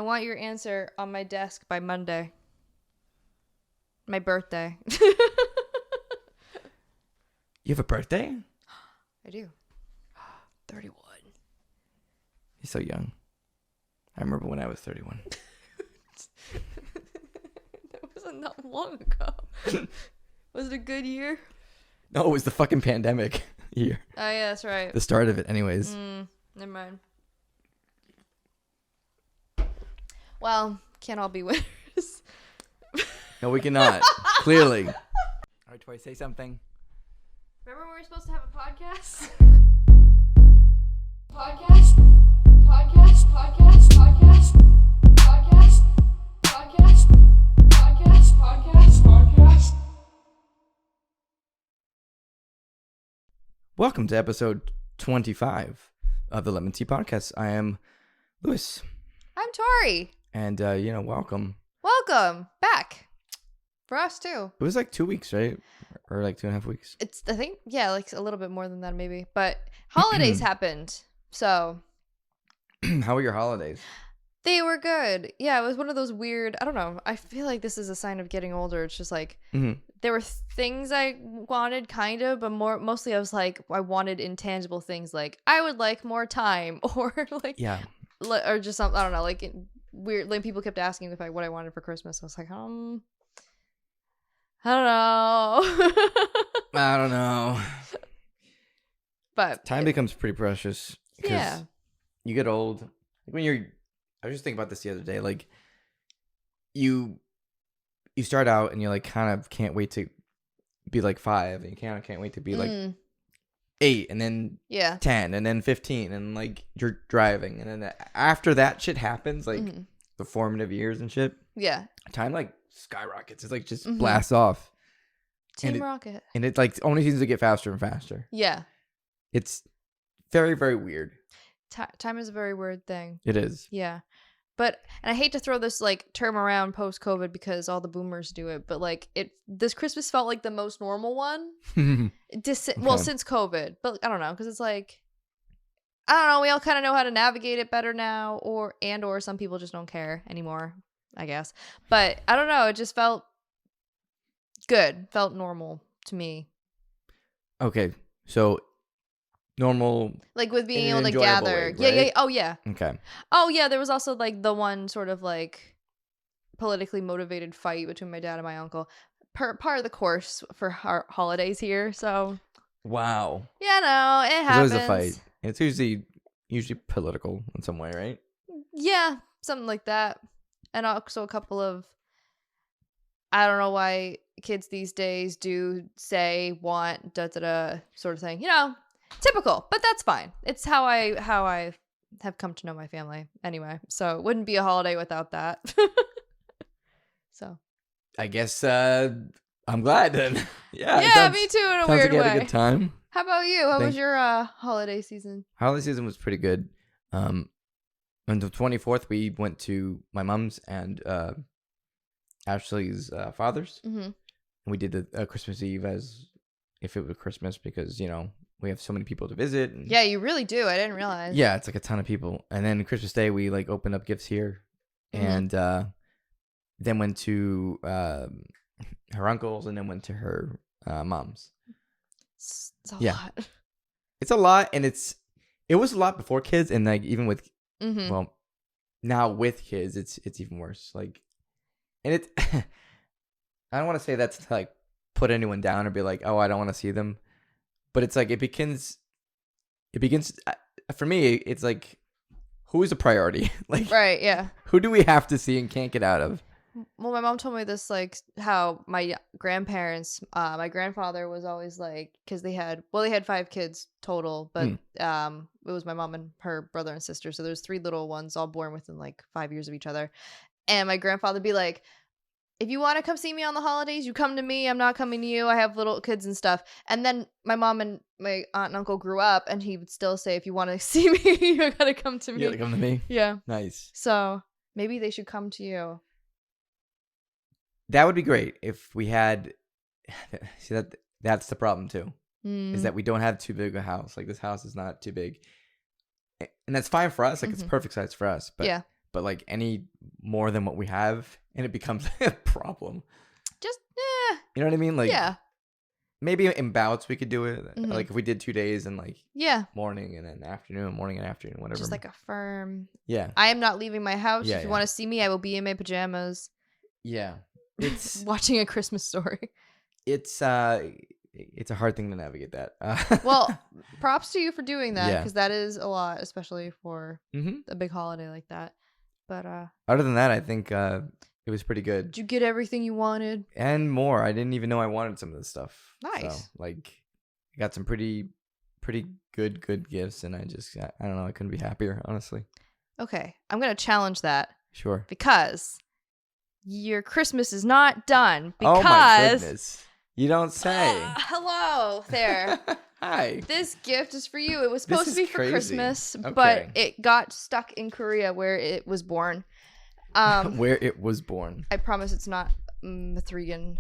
I want your answer on my desk by Monday. My birthday. You have a birthday? I do. 31. You're so young. I remember when I was 31. That wasn't that long ago. Was it a good year? No, it was the fucking pandemic year. Oh, yeah, that's right. The start of it, anyways. Never mind. Well, can't all be winners. No, we cannot. Clearly. All right, Tory, say something. Remember when we were supposed to have a podcast? Podcast. Welcome to episode 25 of the LEM'n'TEA podcast. I am Lewis. I'm Tory. And, welcome. Welcome back. For us, too. It was like 2 weeks, right? Or like 2.5 weeks. It's, I think, yeah, like a little bit more than that, maybe. But holidays happened, so. How were your holidays? They were good. Yeah, it was one of those weird, I don't know. I feel like this is a sign of getting older. It's just like, there were things I wanted, kind of, but mostly I was like, I wanted intangible things like, I would like more time, or like, yeah, or just something, I don't know, like weird, like people kept asking what I wanted for Christmas. I was like, I don't know. I don't know. But time becomes pretty precious. Yeah. You get old. Like I was just thinking about this the other day. Like, you start out and you're like, kind of can't wait to be like 5, and you kind of can't wait to be like 8, and then 10, and then 15, and like you're driving, and then after that shit happens, like the formative years and shit. Yeah. Time like skyrockets. It's like just blasts off. Team Rocket. And it like only seems to get faster and faster. Yeah. It's very, very weird. Time is a very weird thing. It is. Yeah. And I hate to throw this like term around post-COVID because all the boomers do it, but like this Christmas felt like the most normal one. Well, since COVID, but I don't know, because it's like, I don't know, we all kind of know how to navigate it better now, or some people just don't care anymore, I guess. But I don't know, it just felt good, felt normal to me. Okay, so normal, like with being able to gather way, right? Oh yeah. Okay. Oh yeah, there was also like the one sort of like politically motivated fight between my dad and my uncle, part of the course for our holidays here. So wow. Yeah, no, it happens. There's always a fight. It's usually political in some way, right? Yeah, something like that. And also a couple of, I don't know why kids these days do say, want, sort of thing, typical, but that's fine. It's how I have come to know my family anyway. So it wouldn't be a holiday without that. So I guess I'm glad then. Yeah, me too in a weird way. Sounds like you had a good time. How about you? How was your holiday season? Holiday season was pretty good. On the 24th, we went to my mom's and Ashley's father's. And we did the Christmas Eve as if it was Christmas because, we have so many people to visit. And yeah, you really do. I didn't realize. Yeah, it's like a ton of people. And then Christmas Day, we like opened up gifts here. And then went to her uncle's and then went to her mom's. It's a lot. It's a lot. And it was a lot before kids. And like even with, well, now with kids, it's even worse. Like, and it, I don't want to say that's to like put anyone down or be like, oh, I don't want to see them. But it's like, it begins, for me, it's like, who is a priority? Like, right, yeah. Who do we have to see and can't get out of? Well, my mom told me this, like, how my grandparents, my grandfather was always like, because they had 5 kids total, but it was my mom and her brother and sister. So there's 3 little ones all born within like 5 years of each other. And my grandfather would be like, if you want to come see me on the holidays, you come to me. I'm not coming to you. I have little kids and stuff. And then my mom and my aunt and uncle grew up, and he would still say, if you want to see me, you gotta come to me. You gotta come to me? Yeah. Nice. So maybe they should come to you. That would be great if we had. See, that's the problem too. Is that we don't have too big a house. Like, this house is not too big. And that's fine for us. Like, it's perfect size for us. But yeah. but like any more than what we have, and it becomes a problem. Just You know what I mean? Like, yeah. maybe in bouts we could do it. Mhm. Like if we did 2 days and like Yeah. morning and then afternoon, morning and afternoon, whatever. Just like a firm. Yeah. I am not leaving my house. Yeah, If you yeah. want to see me, I will be in my pajamas. Yeah. It's watching A Christmas Story. it's a hard thing to navigate that. Well, props to you for doing that, Yeah. because that is a lot, especially for Mhm. a big holiday like that. But Other than that, I think it was pretty good did you get everything you wanted? and more. I didn't even know I wanted some of this stuff. Nice. So, like, I got some pretty good gifts, and I don't know. I couldn't be happier, honestly. Okay, I'm gonna challenge that Sure. because your Christmas is not done. Because Oh my goodness! You don't say. Hello there. Hi. This gift is for you. It was This supposed to is be for crazy. Christmas, Okay. but it got stuck in Korea where it was born. Where it was born. I promise it's not M'3GAN.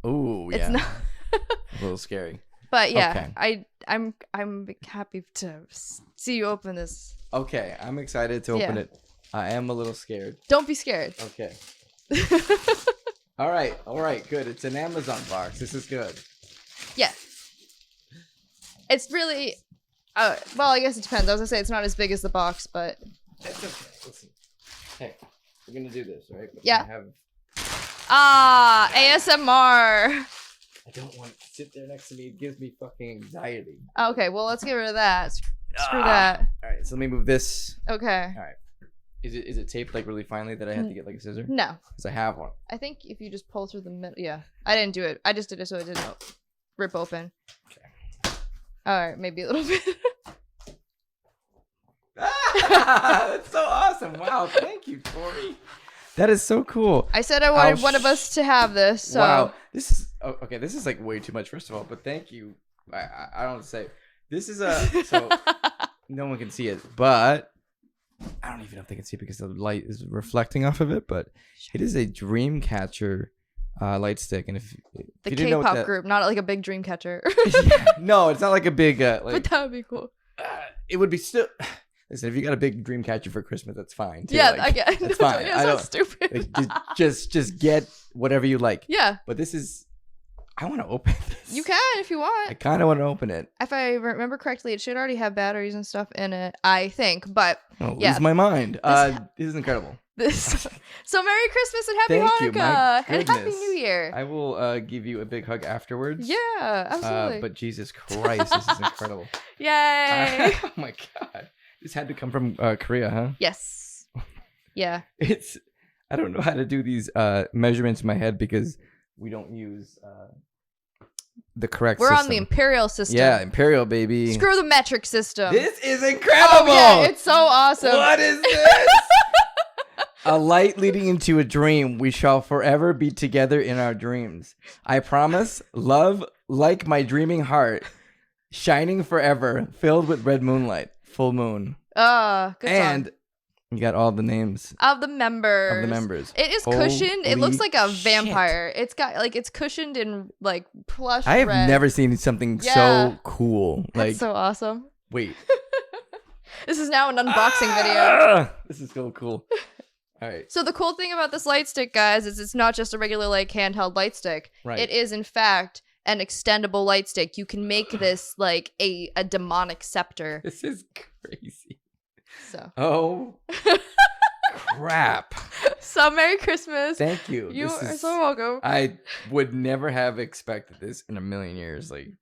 Ooh, yeah. It's not. A little scary. But yeah, Okay. I'm happy to see you open this. Okay, I'm excited to open it. I am a little scared. Don't be scared. Okay. All right, good. It's an Amazon box. This is good. Yeah. It's really, well, I guess it depends. I was gonna say it's not as big as the box, but It's okay. Listen. Hey, we're gonna do this, right? But Yeah. I ASMR. don't want it to sit there next to me. It gives me fucking anxiety. Okay, well, let's get rid of that. Screw that. All right, so let me move this. Okay. All right. Is it taped like really finely that I have to get like a scissor? No, Because I have one. I think if you just pull through the middle, yeah. I didn't do it. I just did it so it didn't rip open. Okay. All right, maybe a little bit. That's so awesome. Wow, thank you, Tory. That is so cool. I said I wanted one of us to have this. So. Wow, this is okay. This is like way too much. First of all, but thank you. I don't say this is so no one can see it, but I don't even know if they can see it because the light is reflecting off of it. But it is a dream catcher light stick, and if the you didn't know what K-pop that, group, not like a big dream catcher. no, it's not like a big But like. that would be cool. It would be still. Listen, if you got a big dream catcher for Christmas, that's fine. Too. Yeah, like, I get. that's fine. Yeah, I so don't. stupid. Like, just get whatever you like. Yeah, But this is. I want to open this. you can if you want. I kind of want to open it. If I remember correctly, it should already have batteries and stuff in it, I think. But Oh, yeah. lose my mind. This is incredible. this. So Merry Christmas and Happy Thank you, Hanukkah my and Happy goodness. New Year. I will give you a big hug afterwards. Yeah, absolutely. But Jesus Christ, this is incredible. Yay! Oh my God. This had to come from Korea, huh? Yes. Yeah. I don't know how to do these measurements in my head because we don't use the correct We're system. on the imperial system. Yeah, imperial, baby. Screw the metric system. This is incredible. Oh, yeah, it's so awesome. What is this? A light leading into a dream. We shall forever be together in our dreams. I promise, love like my dreaming heart, shining forever, filled with red moonlight, full moon. Good And song. you got all the names Of the members. It is cushioned. It looks Holy like a shit. vampire. It's got like it's cushioned in like plush I have red. never seen something Yeah. so cool. That's Like, so awesome. wait. This is now an unboxing video. Ah, this is so cool. All right. So the cool thing about this light stick, guys, is it's not just a regular like handheld light stick. Right. It is in fact an extendable light stick. You can make this like a demonic scepter. This is crazy. So Oh, crap. So Merry Christmas. Thank you. You This are is- so welcome. I would never have expected this in a million years. Like,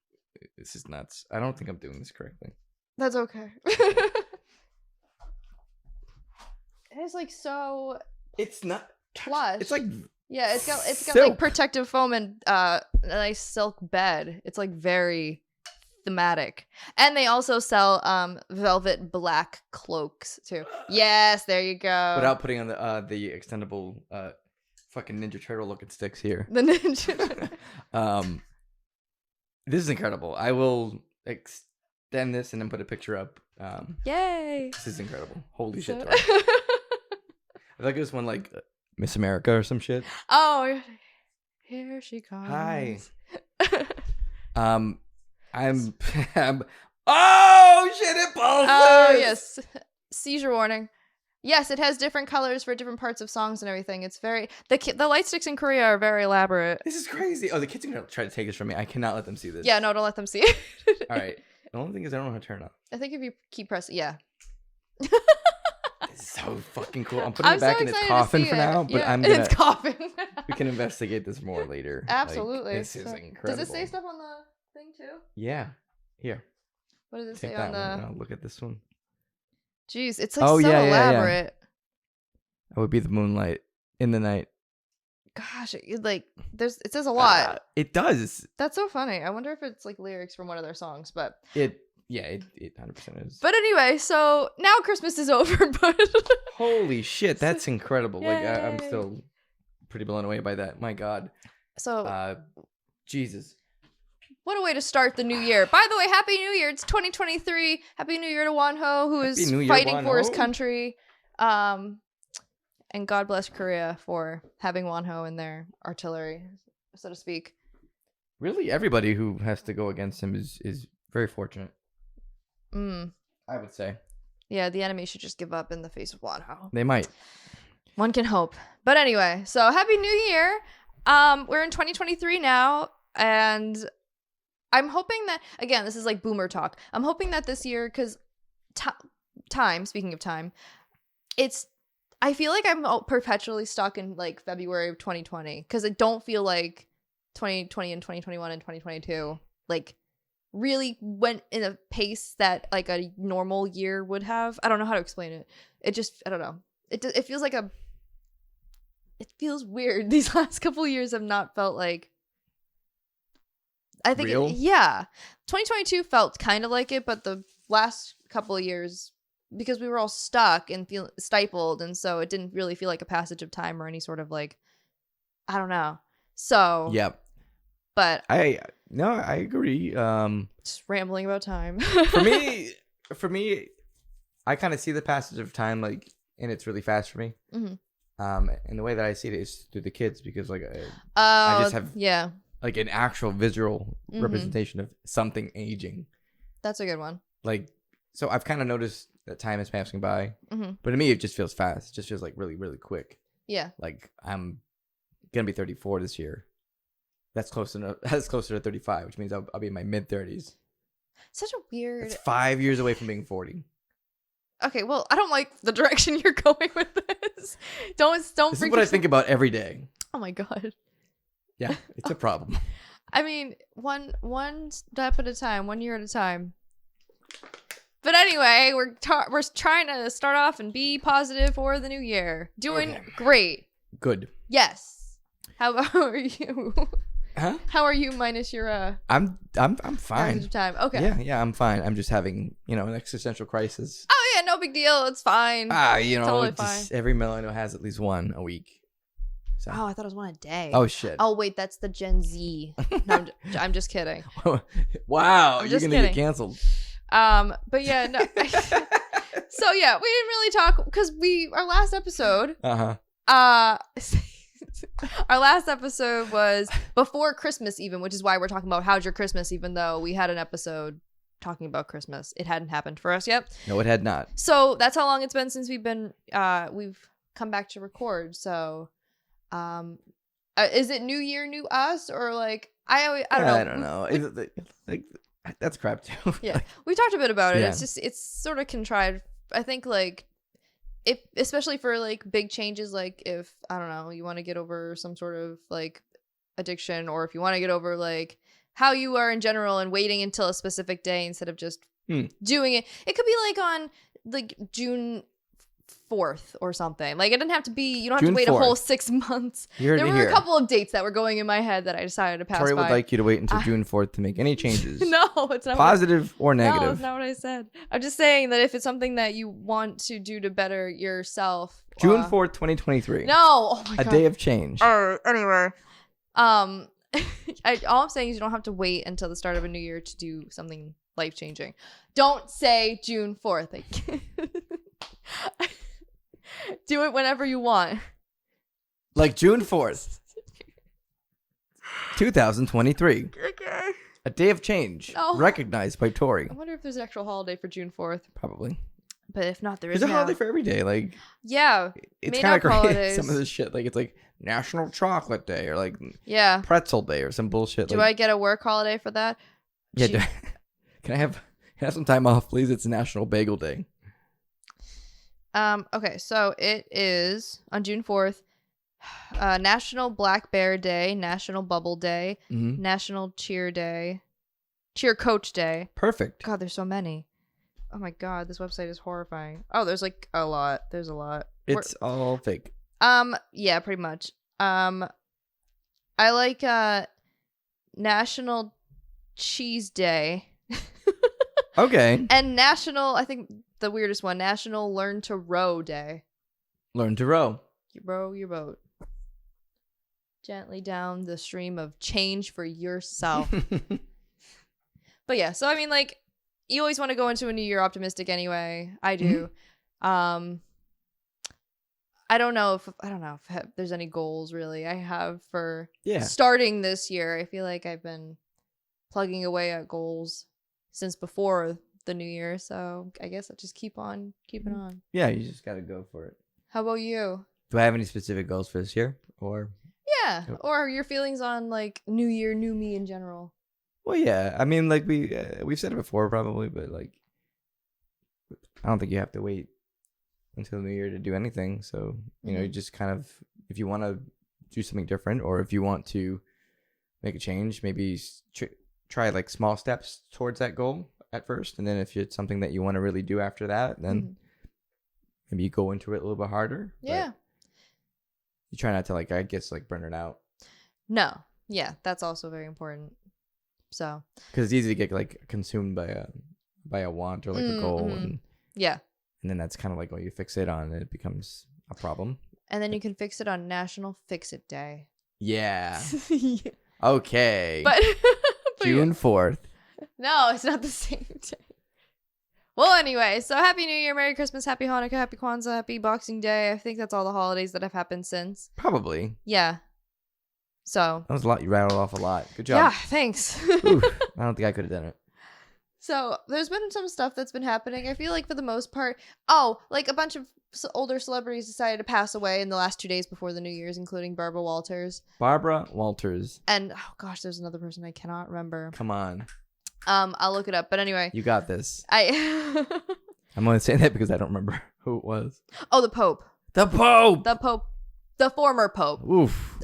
this is nuts. I don't think I'm doing this correctly. That's okay. It is like so It's not. plush. It's like yeah, it's got like silk. protective foam and a nice silk bed. It's like very thematic. And they also sell velvet black cloaks too. Yes, there you go. without putting on the extendable fucking Ninja Turtle looking sticks here. the ninja. This is incredible. I will extend this and then put a picture up. Yay. This is incredible. Holy shit. So- Tori. I like this one like Miss America or some shit. Oh, here she comes. Hi. I'm oh shit, it pulses. Oh yes. Seizure warning. Yes, it has different colors for different parts of songs and everything. It's very the light sticks in Korea are very elaborate. This is crazy. Oh, the kids are gonna try to take this from me. I cannot let them see this. Yeah, no, don't let them see it. All right. The only thing is I don't know how to turn it up. I think if you keep pressing, yeah. It's so fucking cool. I'm putting it back in its coffin for now, but I'm gonna. It's coffin. We can investigate this more later. Absolutely. This is incredible. Does it say stuff on the thing too? Yeah. Here. What does it Take say that on the? one. And I'll look at this one. Jeez, it's like so elaborate. That would be the moonlight in the night. Gosh, it says a lot. It does. That's so funny. I wonder if it's like lyrics from one of their songs, but it 100% is. But anyway, so now Christmas is over, but holy shit, that's incredible. Yay. Like I'm still pretty blown away by that. My God. So Jesus. What a way to start the new year. By the way, Happy New Year. It's 2023. Happy New Year to Wonho, who is fighting for his country. And God bless Korea for having Wonho in their artillery, so to speak. Really, everybody who has to go against him is very fortunate. I would say. Yeah, the enemy should just give up in the face of Wonho. They might. One can hope. But anyway, so Happy New Year. We're in 2023 now, and I'm hoping that, again, this is like boomer talk. I'm hoping that this year, because time, speaking of time, I feel like I'm perpetually stuck in like February of 2020, because I don't feel like 2020 and 2021 and 2022 like really went in a pace that like a normal year would have. I don't know how to explain it. I don't know. It feels like it feels weird. These last couple of years have not felt like, I think, real? 2022 felt kind of like it, but the last couple of years, because we were all stuck and feel stifled, and so it didn't really feel like a passage of time or any sort of like, I don't know. So yep. But I agree. Just rambling about time. for me, I kind of see the passage of time like, and it's really fast for me. Mm-hmm. And the way that I see it is through the kids, because like I just have like an actual visual representation of something aging. That's a good one. Like, so I've kind of noticed that time is passing by, but to me it just feels fast. It just feels like really, really quick. Yeah. Like I'm gonna be 34 this year. That's closer to 35, which means I'll be in my mid 30s. Such a weird. It's 5 years away from being 40. Okay, well, I don't like the direction you're going with this. Don't. This is what I think about every day. Oh my God. Yeah, it's a problem. I mean, one step at a time, 1 year at a time. But anyway, we're trying to start off and be positive for the new year. Doing great. Good. Yes. How are you? Huh? How are you minus your I'm fine. Time. Okay. Yeah, I'm fine. I'm just having, an existential crisis. Oh yeah, no big deal. It's fine. Totally fine. Every millennial has at least one a week. So. Oh, I thought it was one a day. Oh shit. Oh wait, that's the Gen Z. No, I'm just kidding. Wow, you're gonna get canceled. But yeah, no. So yeah, we didn't really talk because our last episode. Our last episode was before Christmas even, which is why we're talking about how's your Christmas, even though we had an episode talking about Christmas. It hadn't happened for us yet. No, it had not. So that's how long it's been since we've come back to record. So, is it New Year, New Us, or like I don't know. I don't know. Like that's crap too. Yeah, we talked a bit about it. Yeah. It's sort of contrived. I think like. If especially for like big changes, like if I don't know, you want to get over some sort of like addiction, or if you want to get over like how you are in general and waiting until a specific day instead of just doing it. It could be like on like June 4th or something. Like it doesn't have to be, you don't have to wait 4th. A whole 6 months. There were a couple of dates that were going in my head that I decided to pass Tory by. would like you to wait until June 4th to make any changes. No, it's not. Positive or negative. No, that's not what I said. I'm just saying that if it's something that you want to do to better yourself. June 4th, 2023. No. Oh my God. A day of change. Anyway. All I'm saying is you don't have to wait until the start of a new year to do something life-changing. Don't say June 4th. Do it whenever you want. Like June 4th, 2023. Okay. A day of change recognized by Tory. I wonder if there's an actual holiday for June 4th. Probably. But if not, there is There's a now. holiday for every day. Like, yeah, it's made kind of up crazy. holidays. Some of this shit, like it's like National Chocolate Day or like Yeah. Pretzel Day or some bullshit. Do like, I get a work holiday for that? Yeah. Can I have some time off, please? It's National Bagel Day. Okay, so it is on June 4th. National Black Bear Day, National Bubble Day, National Cheer Day, Cheer Coach Day. Perfect. God, there's so many. Oh my god, this website is horrifying. Oh, there's like a lot. There's a lot. It's all fake. Yeah, pretty much. I like National Cheese Day. Okay. And National, I think the weirdest one, National Learn to Row Day. Learn to row. You row your boat gently down the stream of change for yourself. But yeah, so I mean, like, you always want to go into a new year optimistic anyway. I do. I don't know if there's any goals really I have for starting this year. I feel like I've been plugging away at goals since before the new year, so I guess I'll just keep on keeping on. Yeah, you just got to go for it. How about you? Do I have any specific goals for this year? Or or your feelings on like new year, new me in general? Well, yeah. I mean, like we've said it before probably, but like I don't think you have to wait until the new year to do anything. So, you know, you just kind of, if you want to do something different or if you want to make a change, maybe try like small steps towards that goal at first. And then if it's something that you want to really do after that, then maybe you go into it a little bit harder. Yeah. But you try not to, like, I guess, like, burn it out. No. Yeah, that's also very important. So. Because it's easy to get, like, consumed by a want or, like, a goal. And, yeah. And then that's kind of like what you fixate on, and it becomes a problem. And then you can fix it on National Fix-It Day. Yeah. Okay. But June 4th. No, it's not the same day. Well, anyway, so Happy New Year, Merry Christmas, Happy Hanukkah, Happy Kwanzaa, Happy Boxing Day. I think that's all the holidays that have happened since. Probably. Yeah. So. That was a lot. You rattled off a lot. Good job. Yeah, thanks. Oof, I don't think I could have done it. So, there's been some stuff that's been happening. I feel like for the most part, like a bunch of older celebrities decided to pass away in the last 2 days before the New Year's, including Barbara Walters. Barbara Walters. And, oh gosh, there's another person I cannot remember. Come on. I'll look it up. But anyway. You got this. I'm only saying that because I don't remember who it was. Oh, the Pope. The Pope! The Pope. The former Pope. Oof.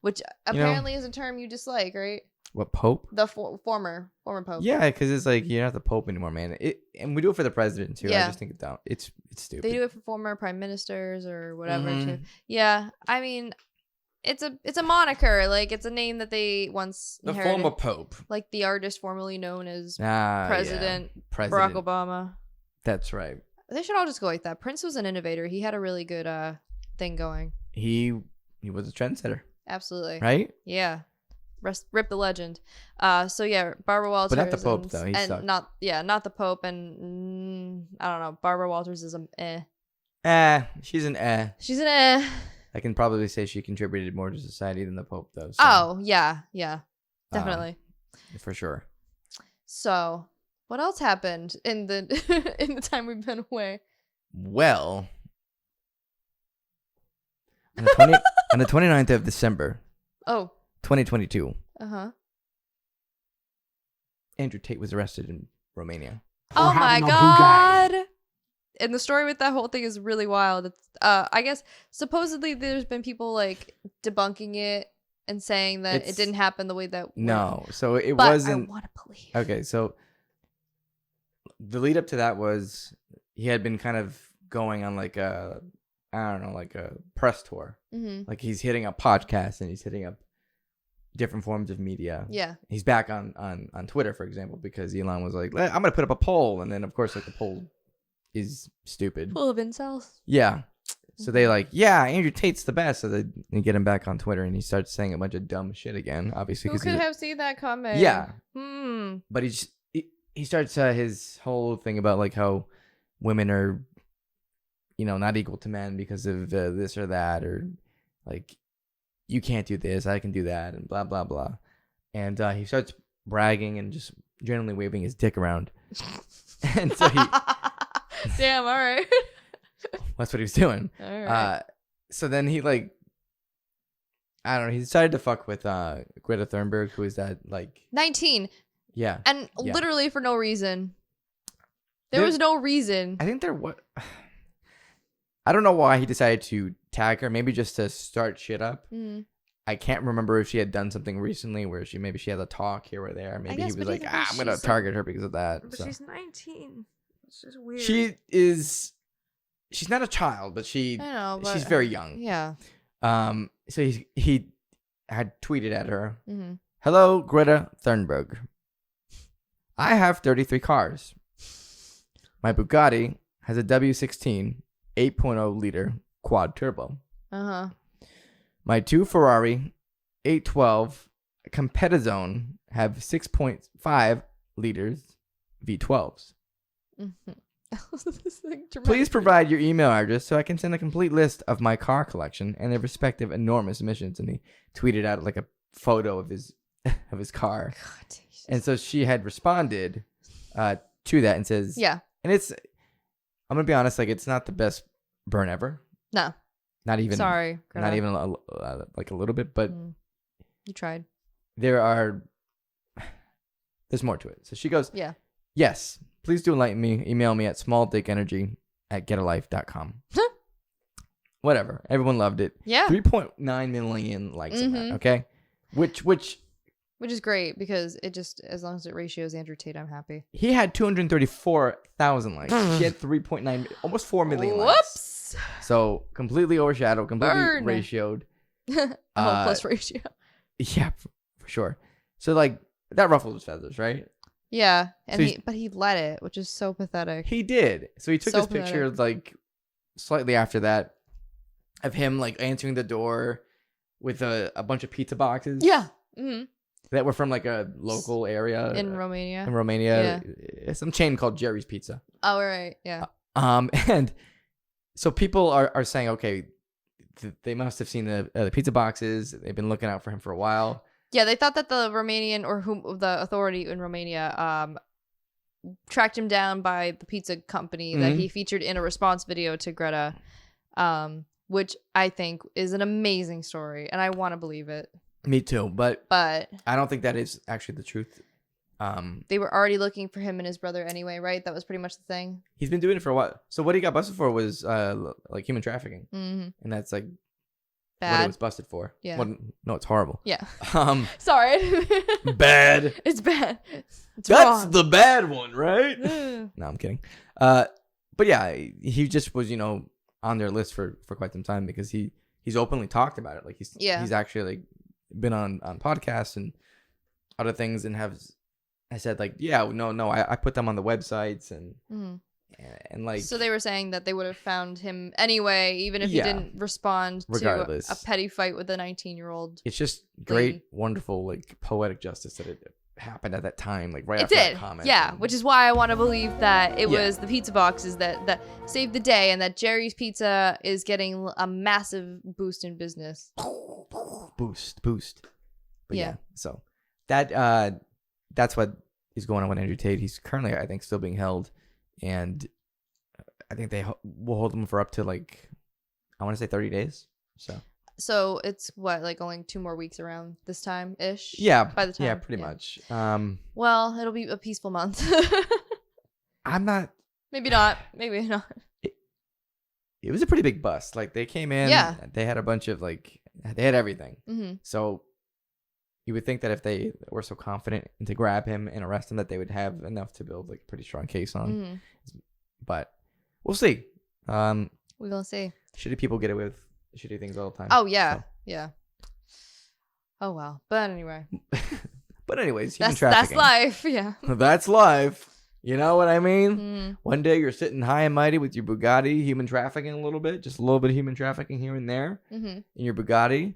Which apparently is a term you dislike, right? What, Pope? The former Pope. Yeah, because it's like, you're not the Pope anymore, man. And we do it for the president, too. Yeah. I just think it's dumb. It's stupid. They do it for former prime ministers or whatever, too. Yeah, I mean, it's a moniker. Like, it's a name that they once inherited. The former Pope. Like the artist formerly known as President Barack Obama. That's right. They should all just go like that. Prince was an innovator. He had a really good thing going. He was a trendsetter. Absolutely. Right? Yeah. Rip the legend. So yeah, Barbara Walters. But not the Pope though. He sucked. Not the Pope, and I don't know. Barbara Walters is a she's an eh. She's an eh. I can probably say she contributed more to society than the Pope though. So. Oh yeah, definitely. For sure. So, what else happened in the in the time we've been away? Well, on the 29th of December. Oh. 2022. Uh-huh. Andrew Tate was arrested in Romania. Oh my god. And the story with that whole thing is really wild. It's, I guess supposedly there's been people like debunking it and saying that it didn't happen the way that so it but wasn't. I want to believe. Okay, so the lead up to that was he had been kind of going on like a press tour. Mm-hmm. Like he's hitting up podcasts and he's hitting up different forms of media. Yeah. He's back on Twitter, for example, because Elon was like, I'm gonna put up a poll, and then of course like the poll is stupid. Full of incels. Yeah. So they like, Andrew Tate's the best. So they get him back on Twitter and he starts saying a bunch of dumb shit again, obviously. Who could have seen that coming? Yeah. But he starts his whole thing about like how women are, not equal to men because of this or that, or like, you can't do this, I can do that, and blah, blah, blah. And he starts bragging and just generally waving his dick around. And so Damn. All right. That's what he was doing. All right. So then he like, I don't know. He decided to fuck with Greta Thunberg, who is that like 19. Yeah. And yeah. literally for no reason. There was no reason. I think I don't know why he decided to tag her. Maybe just to start shit up. I can't remember if she had done something recently where she had a talk here or there. Maybe he was like, I'm going to target her because of that. But she's 19. It's just weird. She's not a child, but she's very young. Yeah. So he had tweeted at her, Hello, Greta Thunberg. I have 33 cars. My Bugatti has a W16 8.0 liter quad turbo. My 2 Ferrari 812 Competizione have 6.5 liters V12s. Please provide your email address so I can send a complete list of my car collection and their respective enormous emissions. And he tweeted out like a photo of his car. God, and so she had responded to that and says, yeah. And I'm gonna be honest, like it's not the best burn ever. No. Not even. Sorry. Not even like a little bit, but you tried. There's more to it. So she goes, yeah. Yes, please do enlighten me. Email me at smalldickenergy@getalife.com. Whatever. Everyone loved it. Yeah. 3.9 million likes on that. Okay. Which is great because it just, as long as it ratios Andrew Tate, I'm happy. He had 234,000 likes. She had 3.9, almost 4 million likes. Whoops. So completely overshadowed, completely ratioed. Plus ratio. Yeah, for sure. So like that ruffled his feathers, right? Yeah, and so he let it, which is so pathetic. He did. So he took this picture like slightly after that of him like answering the door with a bunch of pizza boxes. Yeah. That were from like a local area in Romania. Yeah. Some chain called Jerry's Pizza. Oh right, yeah. And so people are saying, okay, they must have seen the pizza boxes. They've been looking out for him for a while. Yeah, they thought that the Romanian the authority in Romania tracked him down by the pizza company that he featured in a response video to Greta, which I think is an amazing story, and I want to believe it. Me too, but I don't think that is actually the truth. They were already looking for him and his brother anyway, right? That was pretty much the thing. He's been doing it for a while. So what he got busted for was like human trafficking, and that's like bad. What it was busted for. Yeah. Well, no, it's horrible. Yeah. Sorry. Bad. It's bad. That's wrong. The bad one, right? No, I'm kidding. But yeah, he just was, on their list for quite some time because he's openly talked about it. Like he's actually like been on podcasts and other things and I said like, yeah, no, I put them on the websites and like. So they were saying that they would have found him anyway, even if he didn't respond regardless to a petty fight with a 19-year-old. It's just great, wonderful, like poetic justice that it happened at that time, like right after that comment. Yeah, which is why I want to believe that it was the pizza boxes that saved the day, and that Jerry's Pizza is getting a massive boost in business. Boost. But yeah, so that's what is going on with Andrew Tate. He's currently, I think, still being held, and I think they will hold him for up to like, I want to say 30 days. So it's what, like only 2 more weeks around this time ish? Yeah. By the time. Yeah, pretty much. Well, it'll be a peaceful month. I'm not. Maybe not. Maybe not. It was a pretty big bust. Like they came in. Yeah. They had a bunch of they had everything. Mm-hmm. So you would think that if they were so confident to grab him and arrest him, that they would have enough to build like a pretty strong case on. Mm-hmm. But we'll see. We will see. Shitty people get away with shitty things all the time. Oh yeah, so. Yeah. Oh well, but anyway. But anyways, human trafficking. That's life. Yeah. That's life. You know what I mean? Mm. One day you're sitting high and mighty with your Bugatti, human trafficking a little bit, just a little bit of human trafficking here and there in your Bugatti,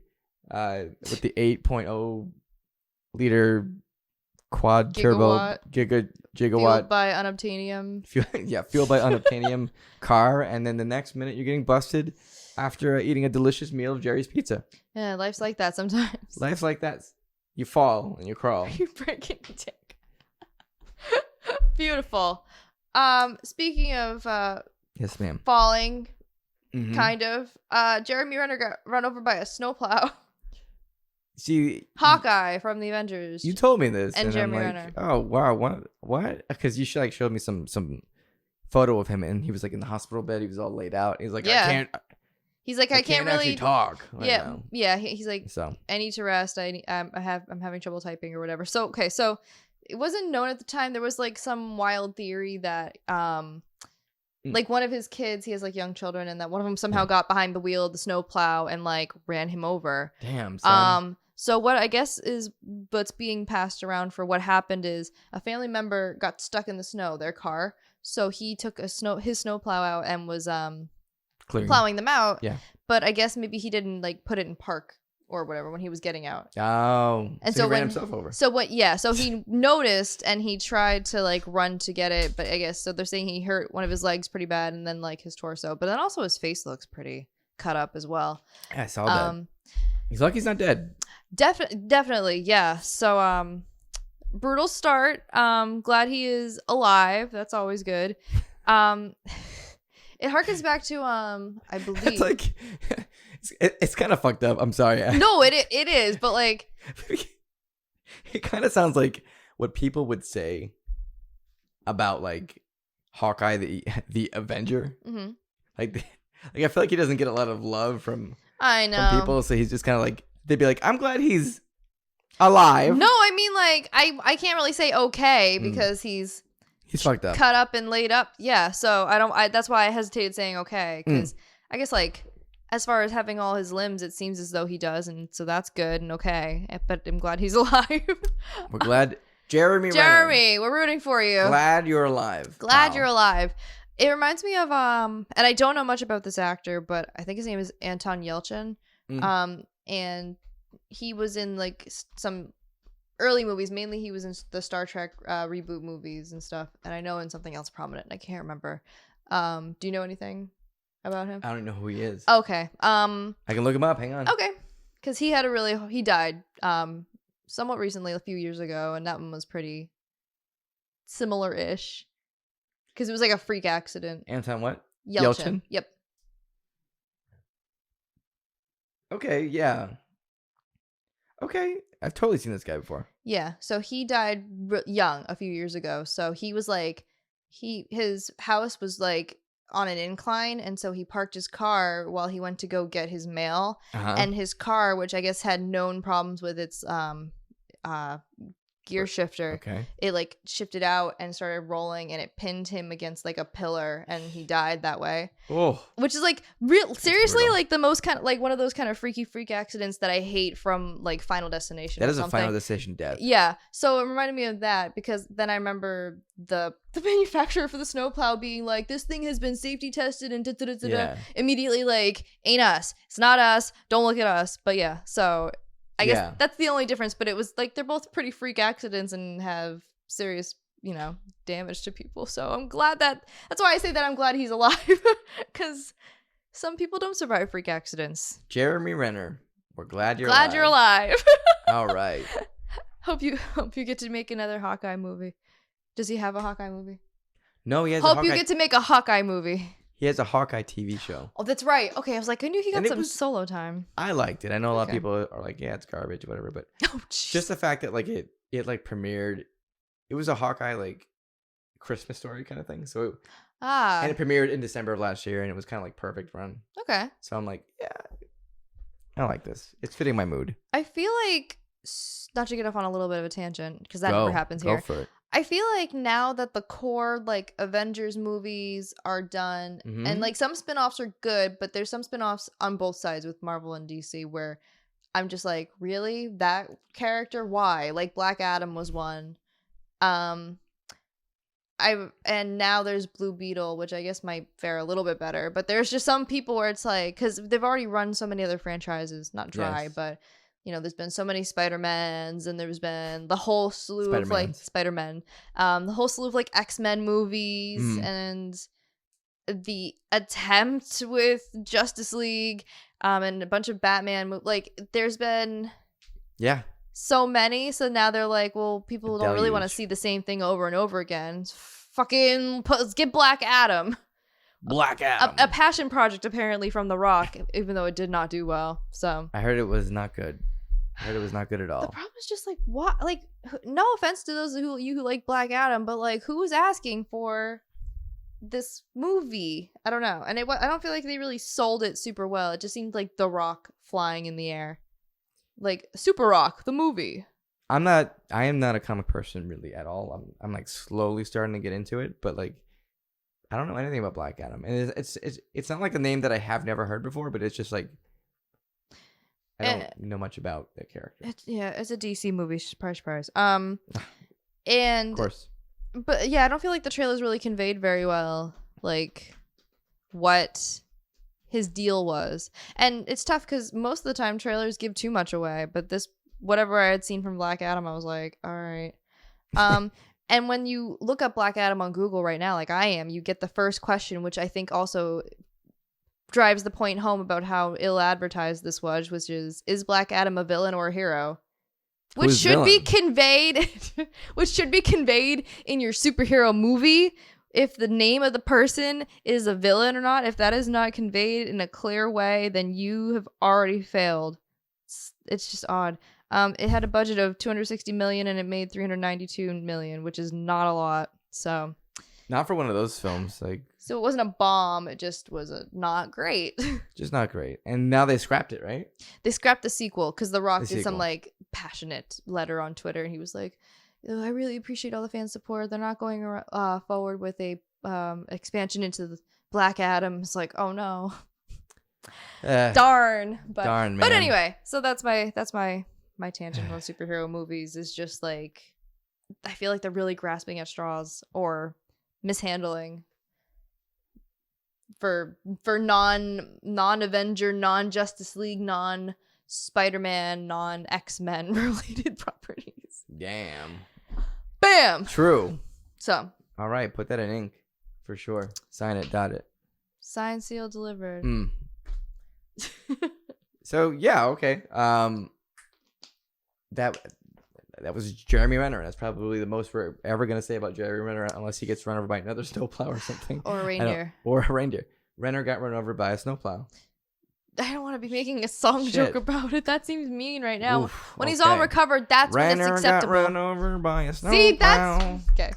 with the 8.0 liter quad turbo gigawatt fueled by unobtainium. Fueled by unobtainium car, and then the next minute you're getting busted after eating a delicious meal of Jerry's Pizza. Yeah, life's like that sometimes. Life's like that. You fall and you crawl. You're breaking your dick. Beautiful. Speaking of Yes, ma'am. falling, Mm-hmm. kind of. Jeremy Renner got run over by a snowplow. See, Hawkeye from the Avengers. you told me this, And Jeremy I'm like, Renner. oh wow, what? Because you showed me some photo of him, and he was like in the hospital bed. He was all laid out. He's like, Yeah. He's like, I can't really actually talk. Right Yeah, now. yeah. He's like, So I need to rest. I'm having trouble typing or whatever. So okay, so it wasn't known at the time. There was like some wild theory that like one of his kids, he has like young children, and that one of them somehow got behind the wheel of the snowplow and like ran him over. damn. Son. So what I guess is what's being passed around for what happened is a family member got stuck in the snow, their car. So he took his snowplow out and was Clearing. plowing them out. Yeah. But I guess maybe he didn't like put it in park or whatever when he was getting out. Oh, And so so he ran when- himself over. So what? Yeah. So he noticed and he tried to like run to get it, but I guess so they're saying he hurt one of his legs pretty bad and then like his torso, but then also his face looks pretty cut up as well. Yeah, I saw that. He's lucky he's not dead. Definitely, yeah. So brutal start. Glad he is alive. That's always good. It harkens back to I believe It's like it's kind of fucked up. I'm sorry. no, it is, but like it kind of sounds like what people would say about like Hawkeye, the Avenger. mm-hmm. Like I feel like he doesn't get a lot of love from I know people, so he's just kind of like they'd be like, I'm glad he's alive. No, I mean like I can't really say okay because he's fucked up, cut up and laid up. Yeah, so that's why I hesitated saying okay because I guess like as far as having all his limbs, it seems as though he does, and so that's good and okay. But I'm glad he's alive. We're glad, Jeremy, we're rooting for you. Glad you're alive. Glad you're alive. It reminds me of and I don't know much about this actor, but I think his name is Anton Yelchin. And he was in like some early movies. Mainly he was in the Star Trek reboot movies and stuff, and I know in something else prominent, and I can't remember. Do you know anything about him? I don't know who he is. Okay. I can look him up. Hang on. Okay. Because he died somewhat recently, a few years ago, and that one was pretty similar-ish. Because it was like a freak accident. Anton what? Yelchin. Yep. Okay, yeah. Okay, I've totally seen this guy before. Yeah, so he died young a few years ago. So he was like, his house was like on an incline, and so he parked his car while he went to go get his mail. And his car, which I guess had known problems with its gear shifter, it like shifted out and started rolling, and it pinned him against like a pillar, and he died that way. Oh, which is like seriously like the most kind of like one of those kind of freak accidents that I hate from like Final Destination. That or is something. a Final Destination death. Yeah, so it reminded me of that because then I remember the manufacturer for the snowplow being like, this thing has been safety tested and immediately like, ain't us, it's not us, don't look at us. But yeah, so I guess that's the only difference, but it was like they're both pretty freak accidents and have serious, damage to people. So I'm glad that's why I say that I'm glad he's alive, because some people don't survive freak accidents. Jeremy Renner, we're glad you're alive. All right. Hope you get to make another Hawkeye movie. Does he have a Hawkeye movie? No, he has. Hope you get to make a Hawkeye movie. He has a Hawkeye TV show. Oh, that's right. Okay, I was like, I knew he got some solo time. I liked it. I know a lot of people are like, yeah, it's garbage, whatever. But just the fact that like it like premiered, it was a Hawkeye like Christmas story kind of thing. So and it premiered in December of last year, and it was kind of like perfect run. Okay. So I'm like, yeah, I like this. It's fitting my mood. I feel like, not to get off on a little bit of a tangent, because that never happens here. Go for it. I feel like now that the core like Avengers movies are done, and like some spinoffs are good, but there's some spinoffs on both sides with Marvel and DC where I'm just like, really? That character? Why? Like Black Adam was one. And now there's Blue Beetle, which I guess might fare a little bit better, but there's just some people where it's like, because they've already run so many other franchises, not dry, but there's been so many Spider-Mans, and there's been the whole slew of like Spider-Man, the whole slew of like X-Men movies, and the attempt with Justice League, and a bunch of Batman. Like there's been so many. So now they're like, well, people don't really want to see the same thing over and over again. fucking let's get Black Adam. Black Adam. A passion project apparently from The Rock, even though it did not do well. So I heard it was not good. I heard it was not good at all. the problem is just like what, like no offense to those who like Black Adam, but like who was asking for this movie? I don't know, and I don't feel like they really sold it super well. It just seemed like The Rock flying in the air, like Super Rock the movie. I am not a comic person really at all. I'm like slowly starting to get into it, but like I don't know anything about Black Adam, and it's not like a name that I have never heard before, but it's just like I don't know much about that character. It's a DC movie. Surprise. And Of course, but yeah, I don't feel like the trailers really conveyed very well like what his deal was, and it's tough because most of the time trailers give too much away. But this, whatever I had seen from Black Adam, I was like, all right. And when you look up Black Adam on Google right now, like I am, you get the first question, which I think also drives the point home about how ill advertised this was, which is Black Adam a villain or a hero? Which should be conveyed in your superhero movie. If the name of the person is a villain or not, if that is not conveyed in a clear way, then you have already failed. It's just odd. It had a budget of $260 million and it made $392 million, which is not a lot. So, not for one of those films. Like, so it wasn't a bomb. It just was not great. Just not great. And now they scrapped it, right? They scrapped the sequel because The Rock did some like passionate letter on Twitter, and he was like, "I really appreciate all the fan support. They're not going forward with a expansion into the Black Adam." It's like, oh no, darn. Darn, man. But anyway, so that's my tangent on superhero movies is just like I feel like they're really grasping at straws or mishandling for non-Avenger, non-Justice League, non-Spider-Man, non-X-Men related properties. Damn. Bam. True. So. All right, put that in ink for sure. Sign it, dot it. Signed, sealed, delivered. So yeah, okay. That was Jeremy Renner. That's probably the most we're ever gonna say about Jeremy Renner, unless he gets run over by another snowplow or something. Or a reindeer. Or a reindeer. Renner got run over by a snowplow. I don't want to be making a song joke about it. That seems mean right now. Oof, when he's all recovered, that's Renner when it's acceptable. Got run over by a snowplow. See, that's okay.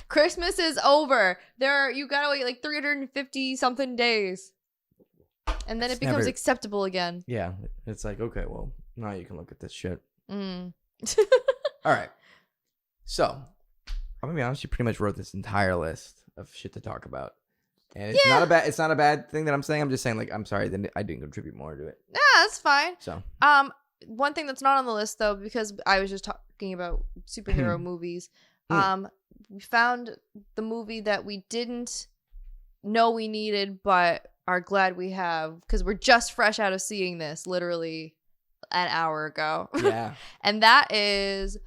Christmas is over. You gotta wait like 350 something days. And then it becomes acceptable again. Yeah. It's like, okay, well, now you can look at this shit. All right. So, I'm gonna be honest, you pretty much wrote this entire list of shit to talk about. And it's not a bad thing that I'm saying. I'm just saying, like, I'm sorry that I didn't contribute more to it. Yeah, that's fine. So one thing that's not on the list though, because I was just talking about superhero movies, we found the movie that we didn't know we needed, but are glad we have, because we're just fresh out of seeing this literally an hour ago. Yeah. And that is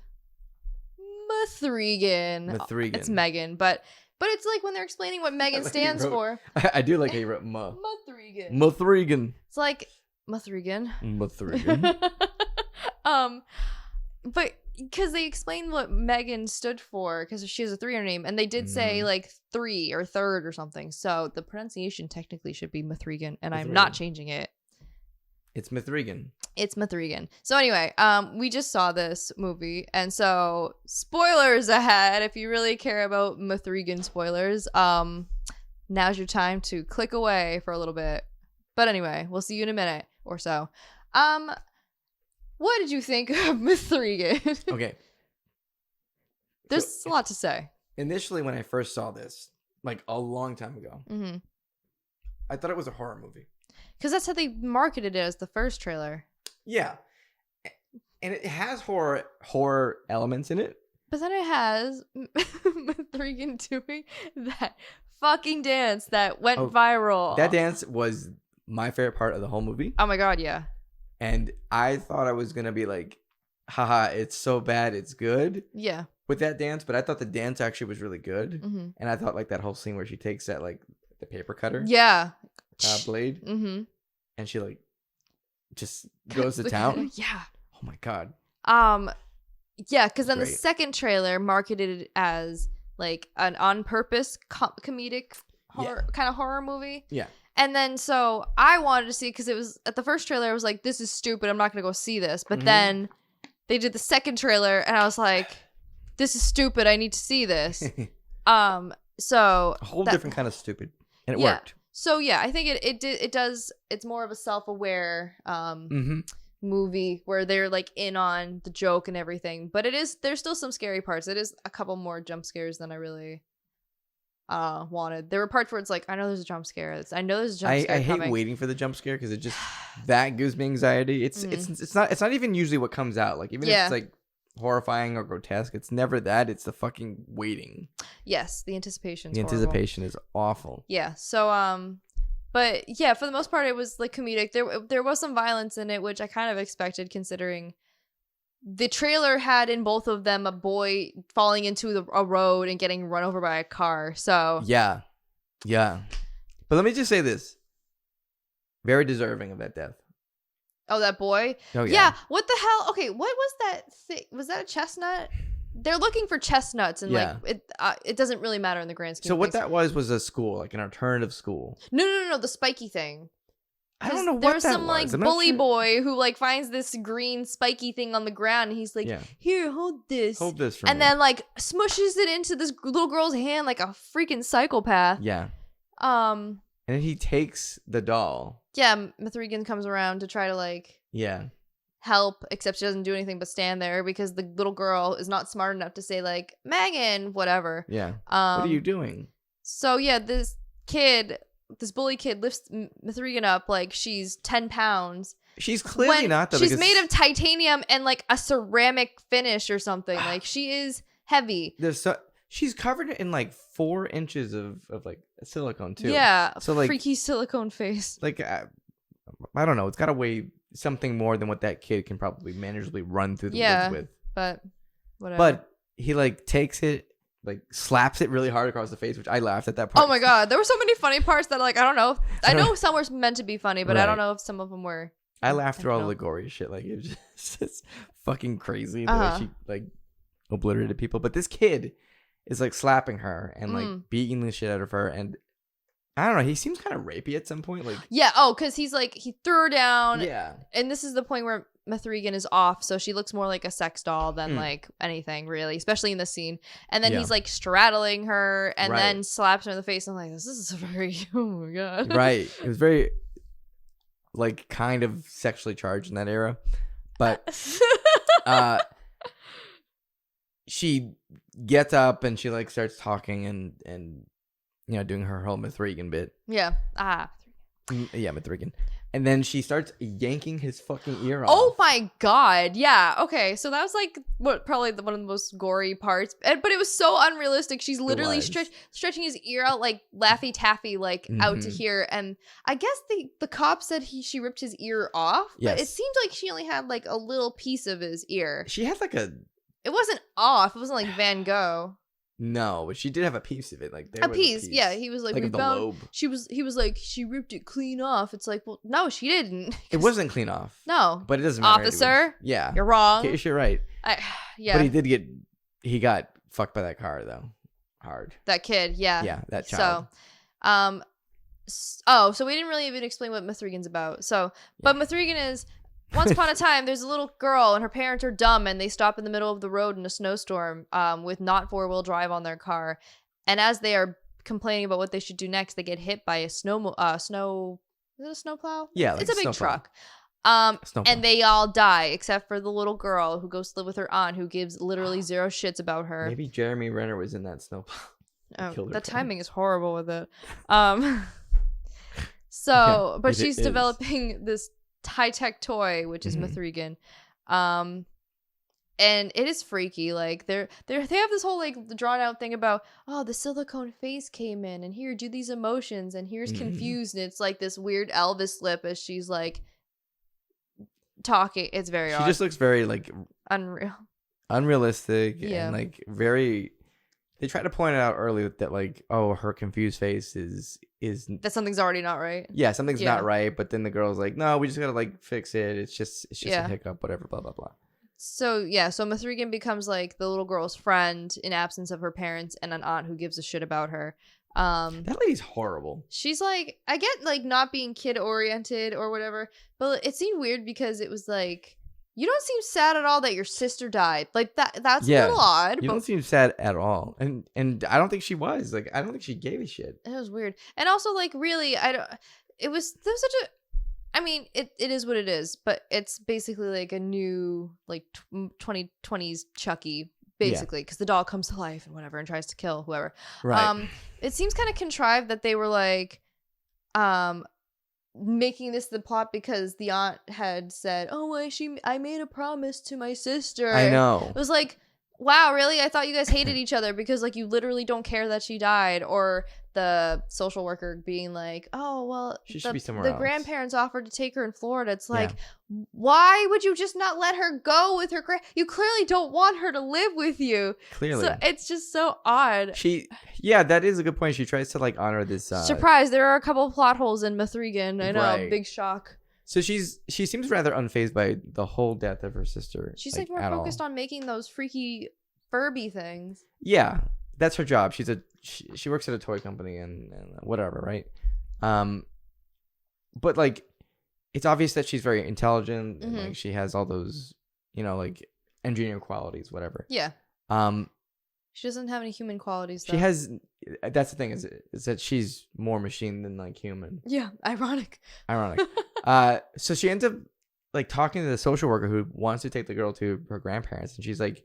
M'3GAN. It's M'3GAN, but it's like when they're explaining what M'3GAN stands for. I do like how you wrote M'3GAN. M'3GAN. It's like M'3GAN. M'3GAN. But because they explained what M'3GAN stood for, because she has a 3 in her name, and they did say like 3 or third or something. So the pronunciation technically should be M'3GAN, and I'm not changing it. It's M'3GAN. It's M'3GAN. So anyway, we just saw this movie, and so spoilers ahead. If you really care about M'3GAN spoilers, now's your time to click away for a little bit. But anyway, we'll see you in a minute or so. What did you think of M'3GAN? Okay. There's a lot to say. Initially, when I first saw this, like a long time ago, I thought it was a horror movie. Because that's how they marketed it as the first trailer. Yeah. And it has horror elements in it. But then it has M'3GAN doing that fucking dance that went viral. That dance was my favorite part of the whole movie. Oh my god, yeah. And I thought I was going to be like, haha, it's so bad, it's good. Yeah. With that dance, but I thought the dance actually was really good. And I thought like that whole scene where she takes that like the paper cutter. Yeah. Blade. And she like just goes to town. Yeah. Oh my god. Yeah, because then the Great. second trailer marketed it as like an on purpose comedic horror, kind of horror movie. Yeah. And then so I wanted to see, because it was at the first trailer I was like, this is stupid, I'm not gonna go see this. But then they did the second trailer and I was like, this is stupid, I need to see this. So a whole different kind of stupid, and it worked. So yeah, I think it does. It's more of a self-aware movie where they're like in on the joke and everything, but there's still some scary parts. It is a couple more jump scares than I really wanted. There were parts where it's like, I know there's a jump scare. I know there's a jump scare. I hate waiting for the jump scare because it just that gives me anxiety. It's not even usually what comes out. Like even if it's like horrifying or grotesque, it's never that. It's the fucking waiting. Yes, the anticipation. The anticipation is awful. Yeah. So but yeah, for the most part, it was like comedic. There was some violence in it, which I kind of expected, considering the trailer had in both of them a boy falling into a road and getting run over by a car. So yeah. But let me just say this: very deserving of that death. Oh, that boy? Oh, yeah. Yeah. What the hell? Okay, what was that thing? Was that a chestnut? They're looking for chestnuts, and like it doesn't really matter in the grand scheme. So what that was a school, like an alternative school. No, the spiky thing. I don't know what there was that some was. like bully boy who like finds this green spiky thing on the ground, and he's like, "Here, hold this for me." And then like smushes it into this little girl's hand like a freaking psychopath. Yeah. And then he takes the doll. Yeah, M'3GAN comes around to try to like help, except she doesn't do anything but stand there because the little girl is not smart enough to say like, "Megan, whatever." Yeah. What are you doing? So yeah, this bully kid lifts M'3GAN up like she's 10 pounds. She's clearly not though. She's made of titanium and like a ceramic finish or something. Like she is heavy. She's covered in like 4 inches of like silicone too. Yeah, so like freaky silicone face. Like I don't know. It's got to weigh something more than what that kid can probably manageably run through the woods with. But whatever. But he like takes it, like slaps it really hard across the face, which I laughed at that part. Oh my god, there were so many funny parts that like I don't know. I know some were meant to be funny, but I don't know if some of them were. I laughed through all the gory shit. Like it was just fucking crazy the way she like obliterated people. But this kid is like slapping her and like beating the shit out of her, and I don't know, he seems kind of rapey at some point. Like because he's like he threw her down. Yeah. And this is the point where M'3GAN is off, so she looks more like a sex doll than like anything really, especially in this scene. And then he's like straddling her and then slaps her in the face. I'm like, this is very oh my god. Right. It was very like kind of sexually charged in that era. But she gets up and she like starts talking and you know doing her whole M'3GAN bit. Yeah. Yeah, M'3GAN. And then she starts yanking his fucking ear off. Oh my god. Yeah. Okay. So that was like probably one of the most gory parts. But it was so unrealistic. She's literally stretching his ear out like Laffy Taffy, like out to here. And I guess the cop said she ripped his ear off. Yes. But it seemed like she only had like a little piece of his ear. She had like a... It wasn't off. It wasn't like Van Gogh. No, but she did have a piece of it. Like there a was piece. a piece. Yeah, he was like, we found, lobe. He was like, she ripped it clean off. It's like, well, no, she didn't. It wasn't clean off. No, but it doesn't matter. Officer, yeah, you're wrong. Okay, you're right. Yeah, but he got fucked by that car though, hard. That kid, yeah, that child. So we didn't really even explain what M'3GAN's about. So, but M'3GAN is. Once upon a time, there's a little girl and her parents are dumb and they stop in the middle of the road in a snowstorm with not 4-wheel drive on their car. And as they are complaining about what they should do next, they get hit by a snow. Is it a snowplow? Yeah, like it's a big truck. Snowplow. And they all die except for the little girl who goes to live with her aunt, who gives literally zero shits about her. Maybe Jeremy Renner was in that snowplow. Oh, the timing is horrible with it. But she's developing this high-tech toy, which is M'3GAN, and it is freaky. Like they have this whole like drawn out thing about, oh, the silicone face came in and here, do these emotions, and here's confused, and it's like this weird Elvis lip as she's like talking. It's very odd. She just looks very like unrealistic and like very. They try to point it out early that like, oh, her confused face is that something's already not right. Yeah, something's not right. But then the girl's like, no, we just gotta like fix it. It's just a hiccup, whatever, blah blah blah. So M'3GAN becomes like the little girl's friend in absence of her parents and an aunt who gives a shit about her. That lady's horrible. She's like, I get like not being kid oriented or whatever, but it seemed weird because it was like, you don't seem sad at all that your sister died. Like that's a little odd. You don't seem sad at all. And I don't think she was. Like, I don't think she gave a shit. It was weird. And also like really, there was such a, I mean, it is what it is, but it's basically like a new like 2020s Chucky, basically, because the doll comes to life and whatever and tries to kill whoever. Right. It seems kind of contrived that they were like making this the plot because the aunt had said, oh, well, I made a promise to my sister. I know. It was like, wow, really? I thought you guys hated each other because like you literally don't care that she died. Or the social worker being like, oh, well, She should be somewhere the else. grandparents offered to take her in Florida. It's like, why would you just not let her go with her you clearly don't want her to live with you. Clearly. So it's just so odd. That is a good point. She tries to like honor this. Surprise, there are a couple of plot holes in M'3GAN. I know, Right. big shock. So she seems rather unfazed by the whole death of her sister. She's like more focused on making those freaky Furby things. Yeah, that's her job. She works at a toy company and whatever, right? But like, it's obvious that she's very intelligent and like she has all those, like engineering qualities, whatever. Yeah. She doesn't have any human qualities though. She has. That's the thing is that she's more machine than like human. Yeah, ironic. So she ends up like talking to the social worker who wants to take the girl to her grandparents, and she's like,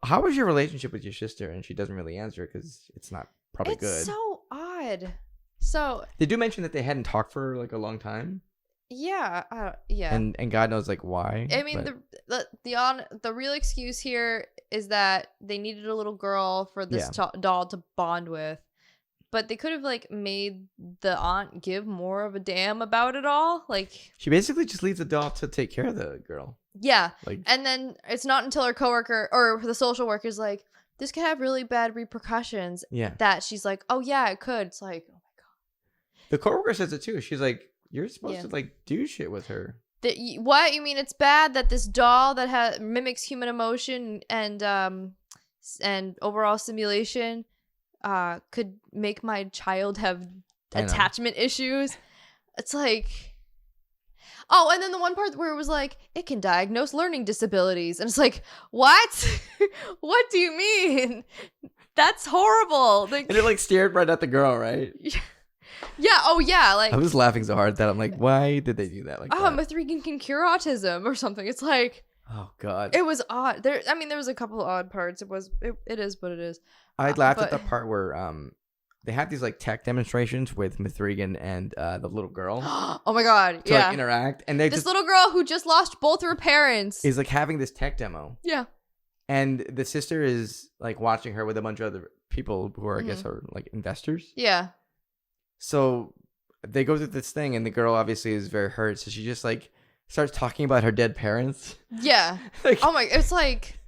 how was your relationship with your sister? And she doesn't really answer because it's not probably good. It's so odd. So they do mention that they hadn't talked for like a long time. Yeah, yeah. And God knows like why. I mean, the real excuse here is that they needed a little girl for this doll to bond with. But they could have like made the aunt give more of a damn about it all. Like, she basically just leaves the doll to take care of the girl. Yeah. Like, and then it's not until her coworker or the social worker's like, this could have really bad repercussions. Yeah. That she's like, oh yeah, it could. It's like, oh my God. The coworker says it too. She's like, you're supposed to like do shit with her. What? You mean it's bad that this doll that mimics human emotion and overall simulation could make my child have attachment issues? It's like, oh, and then the one part where it was like, it can diagnose learning disabilities, and it's like, what? What do you mean? That's horrible. Like, and it like stared right at the girl, right? Yeah. Oh, yeah. Like, I was laughing so hard that I'm like, why did they do that? Like, M'3GAN can cure autism or something. It's like, oh God, it was odd. There was a couple of odd parts. It is what it is. I laughed at the part where they have these like tech demonstrations with M'3GAN and the little girl. Oh my God, to like interact, and this little girl who just lost both her parents is like having this tech demo. Yeah, and the sister is like watching her with a bunch of other people who are, I guess, are like investors. Yeah. So they go through this thing, and the girl obviously is very hurt. So she just like starts talking about her dead parents. Yeah. Like, oh my! It's like,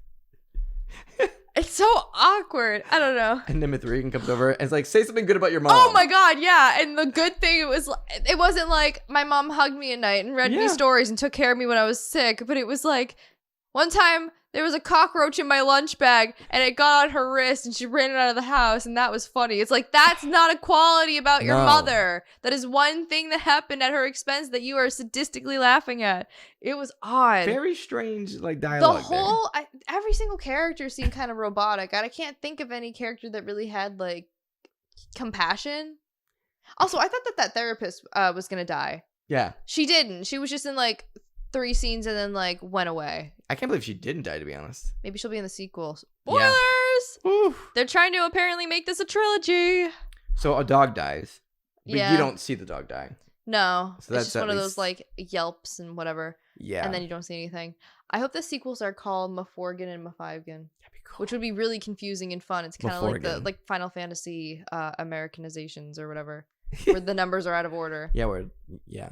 it's so awkward. I don't know. And then M'3GAN comes over and is like, "Say something good about your mom." Oh my God! Yeah. And the good thing it wasn't like my mom hugged me at night and read me stories and took care of me when I was sick, but it was like one time. There was a cockroach in my lunch bag and it got on her wrist and she ran it out of the house, and that was funny. It's like, that's not a quality about your mother. That is one thing that happened at her expense that you are sadistically laughing at. It was odd. Very strange like dialogue. Every single character seemed kind of robotic. I can't think of any character that really had like compassion. Also, I thought that therapist was going to die. Yeah. She didn't. She was just in like 3 scenes and then like went away. I can't believe she didn't die, to be honest. Maybe she'll be in the sequel. Spoilers! Yeah. They're trying to apparently make this a trilogy. So a dog dies. But you don't see the dog die. No. So it's just one of those like yelps and whatever. Yeah. And then you don't see anything. I hope the sequels are called M'4GAN and M'5GAN. That'd be cool. Which would be really confusing and fun. It's kind of like the Final Fantasy Americanizations or whatever. Where the numbers are out of order. Yeah.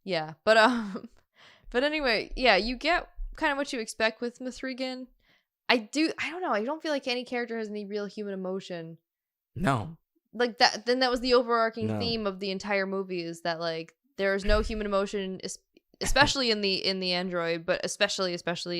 Yeah. But anyway, yeah, you get kind of what you expect with M'3GAN. I don't know. I don't feel like any character has any real human emotion. No. Like that. Then that was the overarching theme of the entire movie, is that like there is no human emotion especially in the android, but especially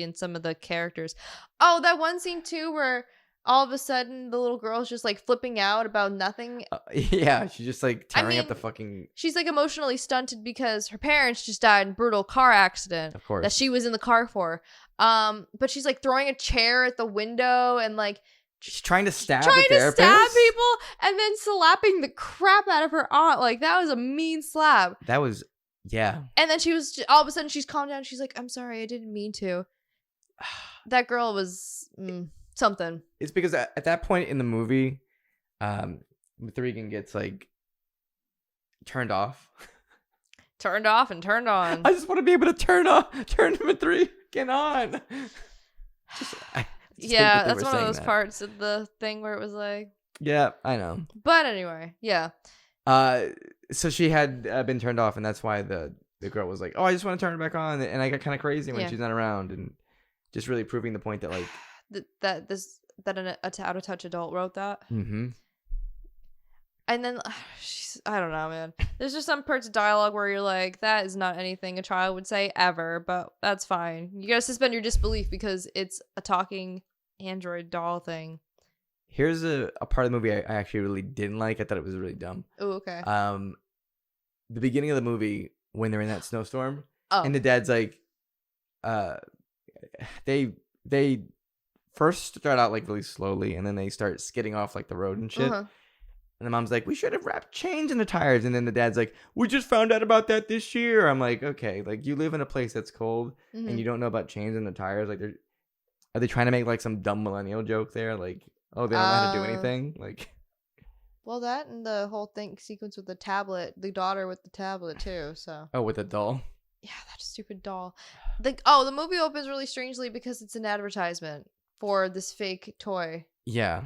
in some of the characters. Oh, that one scene too where all of a sudden the little girl's just like flipping out about nothing. Yeah, she's just like I tearing up the mean, fucking. she's like emotionally stunted because her parents just died in a brutal car accident Of course. that she was in the car for. But she's like throwing a chair at the window and like She's trying to stab trying the to therapist. stab people and then slapping the crap out of her aunt. Like, that was a mean slap. That was, yeah. And then she was all of a sudden she's calmed down. She's like, I'm sorry, I didn't mean to. That girl was something. It's because at that point in the movie, M'3GAN gets like turned off. Turned off and turned on. I just want to be able to turn M'3GAN on. Yeah, that's one of those parts of the thing where it was like. Yeah, I know. But anyway, yeah. So she had been turned off, and that's why the girl was like, "Oh, I just want to turn it back on," and I got kind of crazy when she's not around, and just really proving the point that like that an out of touch adult wrote that. Mm-hmm. And then I don't know, man. There's just some parts of dialogue where you're like, that is not anything a child would say ever, but that's fine. You gotta suspend your disbelief because it's a talking android doll thing. Here's a part of the movie I actually really didn't like. I thought it was really dumb. Oh, okay. The beginning of the movie when they're in that snowstorm, and the dad's like, they first start out like really slowly, and then they start skidding off like the road and shit. Uh-huh. And the mom's like, we should have wrapped chains in the tires. And then the dad's like, we just found out about that this year. I'm like, okay, like you live in a place that's cold and you don't know about chains in the tires. Like, are they trying to make like some dumb millennial joke there? Like, oh, they don't know how to do anything. Like, well, that and the whole thing sequence with the tablet, the daughter with the tablet too. So. Oh, with a doll. Yeah, that stupid doll. The movie opens really strangely because it's an advertisement for this fake toy. Yeah.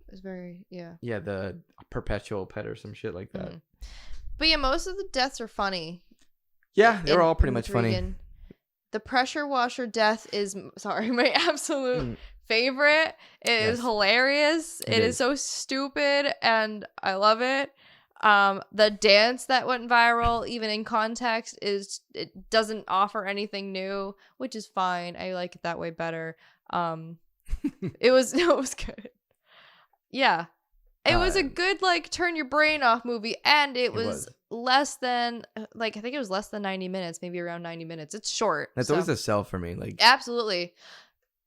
It's very, yeah. Yeah, the perpetual pet or some shit like that. But yeah, most of the deaths are funny. Yeah, they were all pretty much funny. The pressure washer death is, my absolute favorite. It is hilarious. It is so stupid, and I love it. The dance that went viral, even in context, it doesn't offer anything new, which is fine. I like it that way better. It was good. Yeah. It was a good, like, turn your brain off movie, and it was less than, like, I think it was less than 90 minutes, maybe around 90 minutes. It's short. That's always a sell for me. Like, absolutely.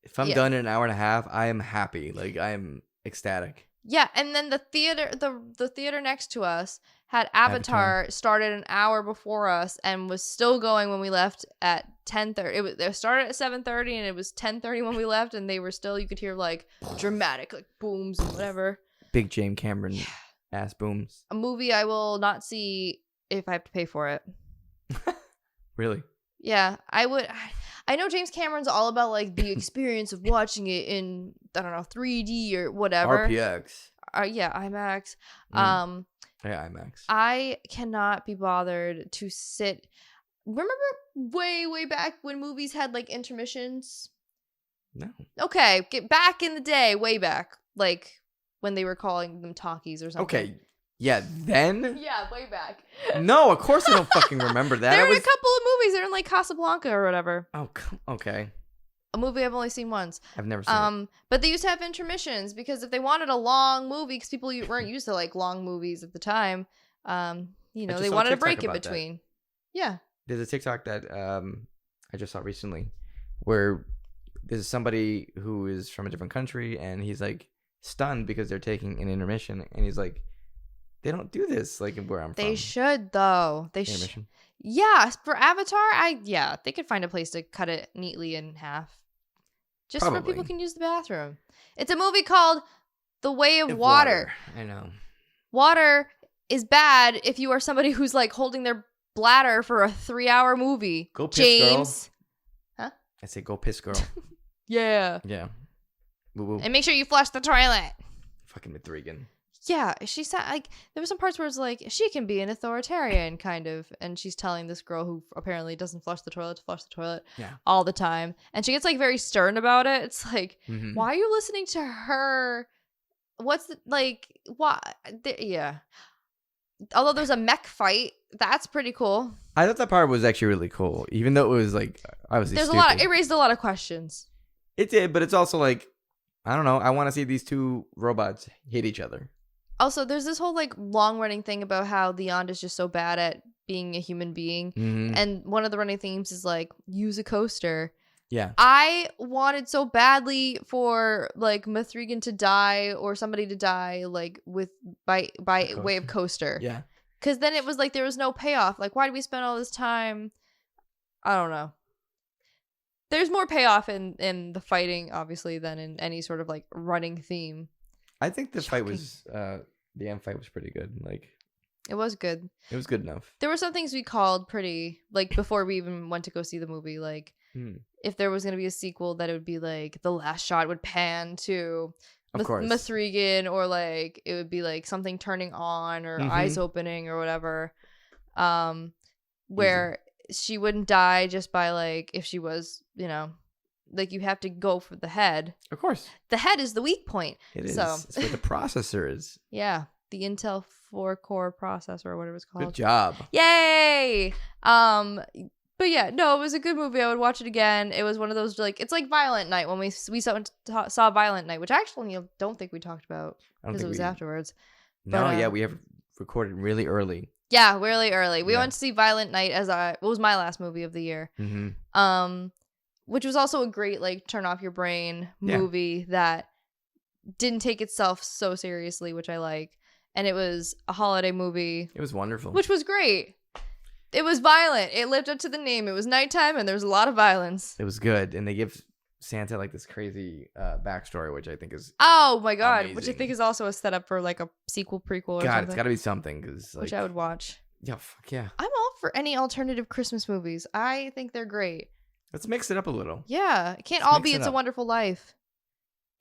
If I'm done in an hour and a half, I am happy. Like, I am ecstatic. Yeah, and then the theater next to us had Avatar started an hour before us and was still going when we left at 10:30. They started at 7:30 and it was 10:30 when we left, and they were still, you could hear like dramatic like booms and whatever. Big James Cameron ass booms. A movie I will not see if I have to pay for it. Really? Yeah, I would. I know James Cameron's all about like the experience of watching it in, I don't know, 3D or whatever. RPX. Yeah, IMAX. Yeah, IMAX. I cannot be bothered to sit. Remember way back when movies had like intermissions? No. Okay, get back in the day, way back, like when they were calling them talkies or something. Okay. Yeah, then? Yeah, way back. No, of course I don't fucking remember that. There were a couple of movies. They're in like Casablanca or whatever. Oh, okay. A movie I've only seen once. I've never seen it. But they used to have intermissions because if they wanted a long movie, because people weren't used to like long movies at the time, they wanted a break in between. That. Yeah. There's a TikTok that I just saw recently where there's somebody who is from a different country and he's like stunned because they're taking an intermission, and he's like, they don't do this like where I'm from. They should though. They should. Yeah, for Avatar, they could find a place to cut it neatly in half. Just so people can use the bathroom. It's a movie called The Way of Water. I know. Water is bad if you are somebody who's like holding their bladder for a 3-hour movie. Go piss, James. Girl. Huh? I say go piss, girl. Yeah. Yeah. Woo-woo. And make sure you flush the toilet. Fucking M'3GAN. Yeah, she said like there were some parts where it's like she can be an authoritarian kind of, and she's telling this girl who apparently doesn't flush the toilet to flush the toilet all the time, and she gets like very stern about it. It's like, why are you listening to her? What's the like? Why? Yeah. Although there's a mech fight that's pretty cool. I thought that part was actually really cool, even though it was like obviously There's stupid. it raised a lot of questions. It did, but it's also like, I don't know. I want to see these two robots hit each other. Also, there's this whole like long running thing about how the Yond is just so bad at being a human being. Mm-hmm. And one of the running themes is like, use a coaster. Yeah. I wanted so badly for like M'3GAN to die or somebody to die like by way of coaster. Yeah. Because then it was like there was no payoff. Like, why did we spend all this time? I don't know. There's more payoff in the fighting, obviously, than in any sort of like running theme. I think the fight was the end fight was pretty good. Like, it was good. It was good enough. There were some things we called pretty like before we even went to go see the movie. Like, if there was gonna be a sequel, that it would be like the last shot would pan to M'3GAN, or like it would be like something turning on or eyes opening or whatever. Where she wouldn't die just by like if she was, you know, like you have to go for the head. Of course. The head is the weak point. It is. So. It's where the processor is. Yeah. The Intel 4-core processor or whatever it's called. Good job. Yay! But yeah, no, it was a good movie. I would watch it again. It was one of those like it's like Violent Night when we saw Violent Night, which actually I don't think we talked about because it was afterwards. No, yeah, we have recorded really early. Yeah, really early. We went to see Violent Night it was my last movie of the year. Which was also a great like turn off your brain movie that didn't take itself so seriously, which I like. And it was a holiday movie. It was wonderful. Which was great. It was violent. It lived up to the name. It was nighttime and there was a lot of violence. It was good. And they give Santa like this crazy backstory, which I think is oh my god, amazing. Which I think is also a setup for like a sequel, prequel, or something. It's got to be something, because like, which I would watch. Yeah, fuck yeah. I'm all for any alternative Christmas movies. I think they're great. Let's mix it up a little. Yeah, it can't all be It's a Wonderful Life.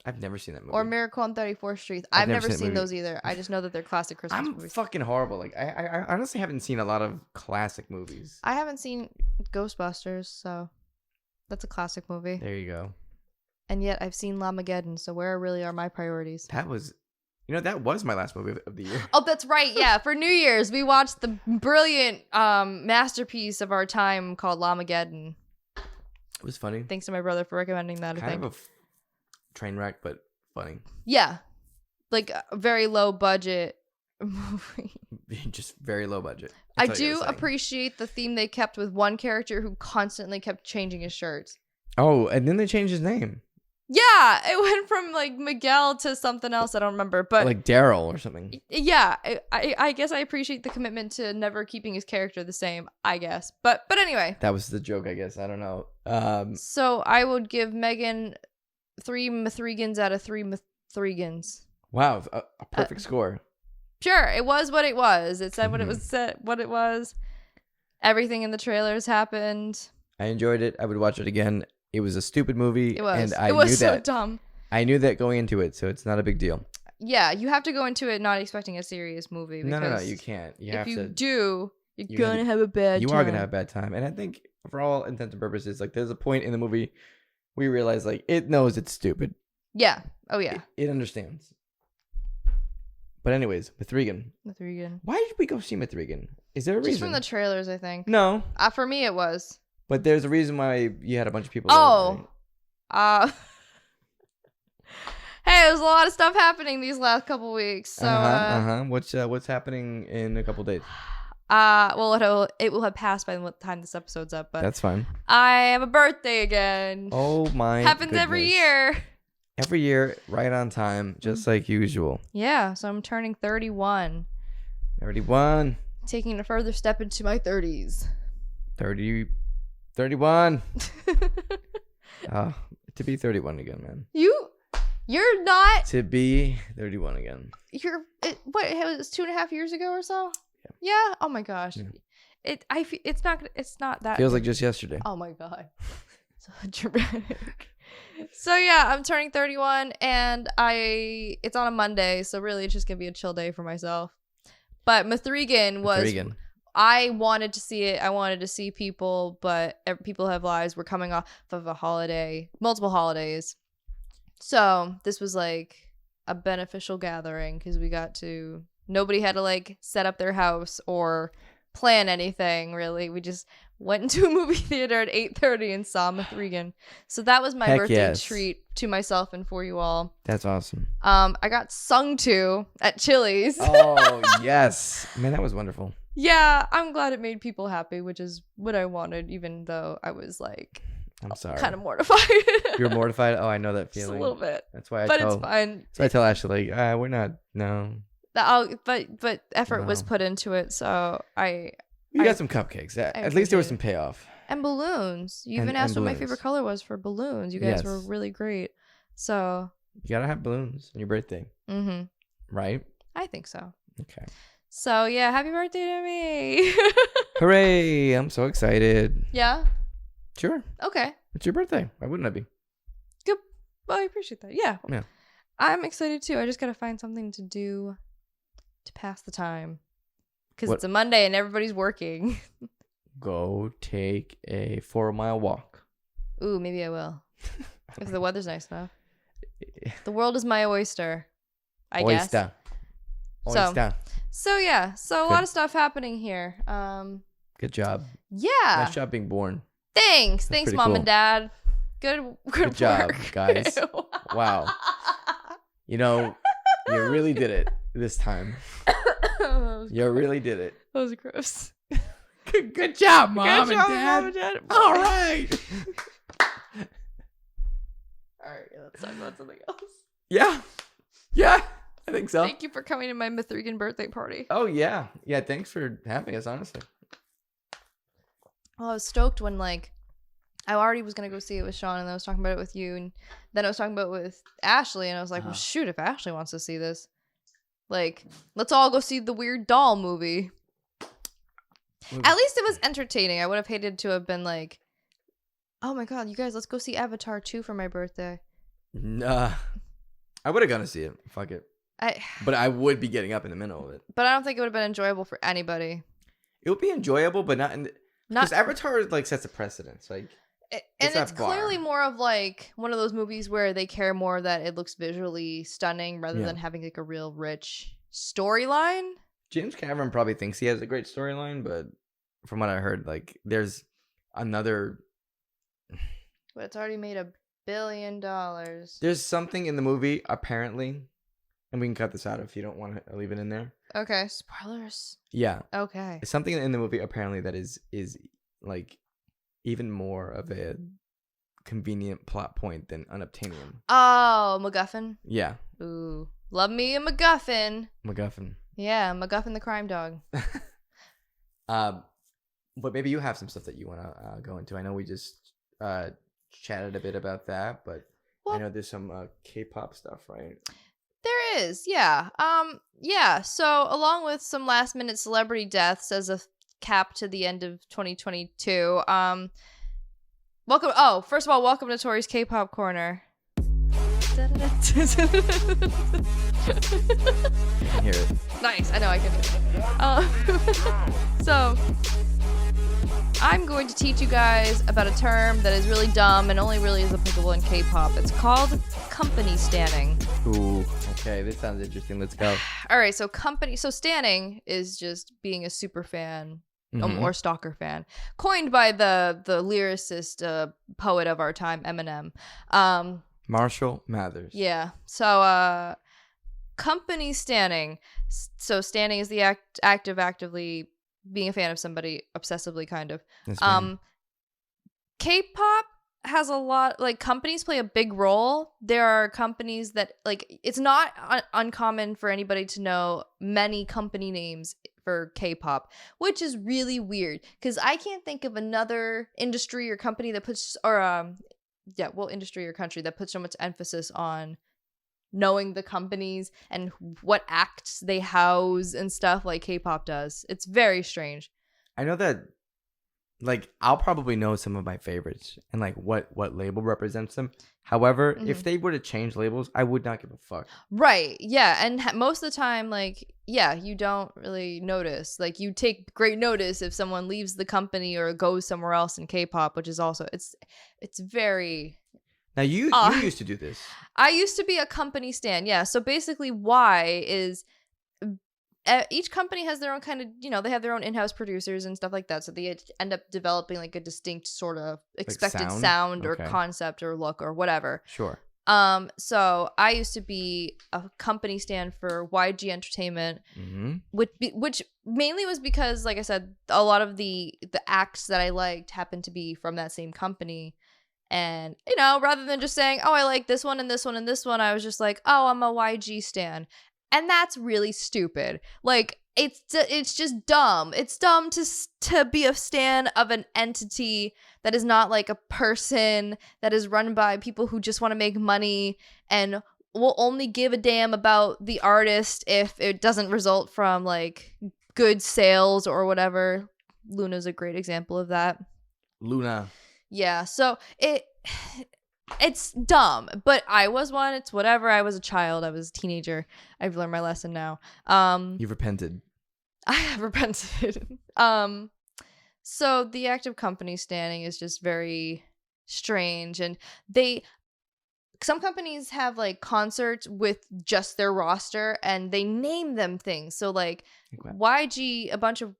I've never seen that movie. Or Miracle on 34th Street. I've never seen those either. I just know that they're classic Christmas movies. I'm fucking horrible. Like I honestly haven't seen a lot of classic movies. I haven't seen Ghostbusters, so that's a classic movie. There you go. And yet I've seen LEM'n'TEA, so where really are my priorities? That was my last movie of the year. Oh, that's right. Yeah, for New Year's we watched the brilliant masterpiece of our time called LEM'n'TEA. It was funny. Thanks to my brother for recommending that. Kind of a train wreck, but funny. Yeah, like a very low budget movie. Just very low budget. I do appreciate the theme they kept with one character who constantly kept changing his shirts. Oh, and then they changed his name. Yeah, it went from like Miguel to something else. I don't remember, but like Daryl or something. Yeah, I guess I appreciate the commitment to never keeping his character the same. I guess, but anyway, that was the joke. I guess I don't know. So I would give M'3GAN 3 M'3GANs out of 3 M'3GANs. Wow, a perfect score. Sure, it was what it was. It said what it was said. What it was. Everything in the trailers happened. I enjoyed it. I would watch it again. It was a stupid movie. It was. And I it was knew so that. Dumb. I knew that going into it, so it's not a big deal. Yeah, you have to go into it not expecting a serious movie. No, you can't. You're gonna have a bad time. You are gonna have a bad time. And I think for all intents and purposes, like there's a point in the movie we realize like it knows it's stupid. Yeah. Oh yeah. It understands. But anyways, M'3GAN. Why did we go see M'3GAN? Is there a reason? Just from the trailers, I think. No. For me, it was. But there's a reason why you had a bunch of people. Oh. There, right? Hey, there's a lot of stuff happening these last couple weeks. So. What's happening in a couple days? Well, it will have passed by the time this episode's up, but that's fine. I have a birthday again. Oh my! Happens every year. Every year, right on time, just like usual. Yeah, so I'm turning 31. 31. Taking a further step into my 30s. 31. To be 31 again, man. You're not. To be 31 again. What? It was 2.5 years ago or so. Yeah. Oh my gosh. Yeah. It's not that. Feels like just yesterday. Oh my god. So dramatic. So yeah, I'm turning 31, and it's on a Monday, so really it's just gonna be a chill day for myself. But M'3GAN was. I wanted to see it. I wanted to see people, but people have lives. We're coming off of a holiday, multiple holidays. So this was like a beneficial gathering because nobody had to like set up their house or plan anything really. We just went into a movie theater at 8:30 and saw M'3GAN. So that was my birthday treat to myself and for you all. That's awesome. I got sung to at Chili's. Oh yes, man, that was wonderful. Yeah, I'm glad it made people happy, which is what I wanted, even though I was like, I'm sorry, kind of mortified. You're mortified? Oh, I know that feeling. Just a little bit. That's why it's fine. So I tell Ashley, like, we're not, no. But effort was put into it, so I got some cupcakes. At least there was some payoff. And balloons. You even asked what my favorite color was for balloons. You guys were really great. So you gotta have balloons on your birthday. Mm-hmm. Right? I think so. Okay. So yeah, happy birthday to me. Hooray! I'm so excited. Yeah? Sure. Okay. It's your birthday. Why wouldn't I be? Good. Well, I appreciate that. Yeah. Yeah. I'm excited too. I just gotta find something to do to pass the time. Because it's a Monday and everybody's working. Go take a 4-mile walk. Ooh, maybe I will. If the weather's nice enough. The world is my oyster. I guess. Oyster. So yeah. So a lot of stuff happening here. Good job. Yeah. Nice job being born. Thanks, Mom and Dad. Good job, work. guys. Wow. You really did it this time. You really did it. That was gross. Good job, Mom and Dad. All right. All right, let's talk about something else. Yeah, I think so. Thank you for coming to my M'3GAN birthday party. Oh, yeah. Yeah, thanks for having us, honestly. Well, I was stoked when, I already was going to go see it with Sean, and then I was talking about it with you, and then I was talking about it with Ashley, and I was like, well, shoot, if Ashley wants to see this, let's all go see the Weird Doll movie. At least it was entertaining. I would have hated to have been like, oh my god, you guys, let's go see Avatar 2 for my birthday. Nah. I would have gone to see it. Fuck it. But I would be getting up in the middle of it. But I don't think it would have been enjoyable for anybody. It would be enjoyable, but not in because Avatar sets a precedence. And it's clearly more of one of those movies where they care more that it looks visually stunning rather than having a real rich storyline. James Cameron probably thinks he has a great storyline, but from what I heard, there's another. But it's already made $1 billion. There's something in the movie apparently, and we can cut this out if you don't want to leave it in there. Okay, spoilers. Yeah. Okay. Something in the movie apparently that is even more of a convenient plot point than unobtainium. Oh, MacGuffin. Yeah. Ooh, love me a MacGuffin. MacGuffin. Yeah, MacGuffin the crime dog. But maybe you have some stuff that you want to go into. I know we just chatted a bit about that, but I know there's some K-pop stuff, right? There is, yeah. Yeah, so along with some last-minute celebrity deaths as a cap to the end of 2022, first of all, welcome to Tory's K-pop Corner. I can hear it. Nice, I know I can hear it. So, I'm going to teach you guys about a term that is really dumb and only really is applicable in K-pop. It's called company standing. Ooh, okay, this sounds interesting. Let's go. All right, so standing is just being a super fan or stalker fan, coined by the lyricist poet of our time, Eminem. Marshall Mathers. Yeah. So company standing. So standing is the act of actively being a fan of somebody obsessively, kind of. K-pop has a lot, companies play a big role. There are companies that it's not uncommon for anybody to know many company names for K-pop, which is really weird because I can't think of another industry or company that puts industry or country that puts so much emphasis on knowing the companies and what acts they house and stuff like K-pop does. It's very strange. I know that I'll probably know some of my favorites and what label represents them. However, if they were to change labels, I would not give a fuck. Right. Yeah. And most of the time, you don't really notice. You take great notice if someone leaves the company or goes somewhere else in K-pop, which is also, it's very... Now, you used to do this. I used to be a company stan, yeah. So basically, Y is... each company has their own kind of, they have their own in-house producers and stuff like that. So they end up developing like a distinct sort of expected sound or concept or look or whatever. Sure. So I used to be a company stand for YG Entertainment, which mainly was because, like I said, a lot of the acts that I liked happened to be from that same company. And, rather than just saying, oh, I like this one and this one and this one, I was just like, oh, I'm a YG stan. And that's really stupid. Like, it's just dumb. It's dumb to be a stan of an entity that is not like a person, that is run by people who just want to make money and will only give a damn about the artist if it doesn't result from like good sales or whatever. Luna's a great example of that. Luna. Yeah, so it's dumb, but I was one. It's whatever. I was a child. I was a teenager. I've learned my lesson now. You've repented. I have repented. So the act of company standing is just very strange, and some companies have like concerts with just their roster, and they name them things. So like YG, a bunch of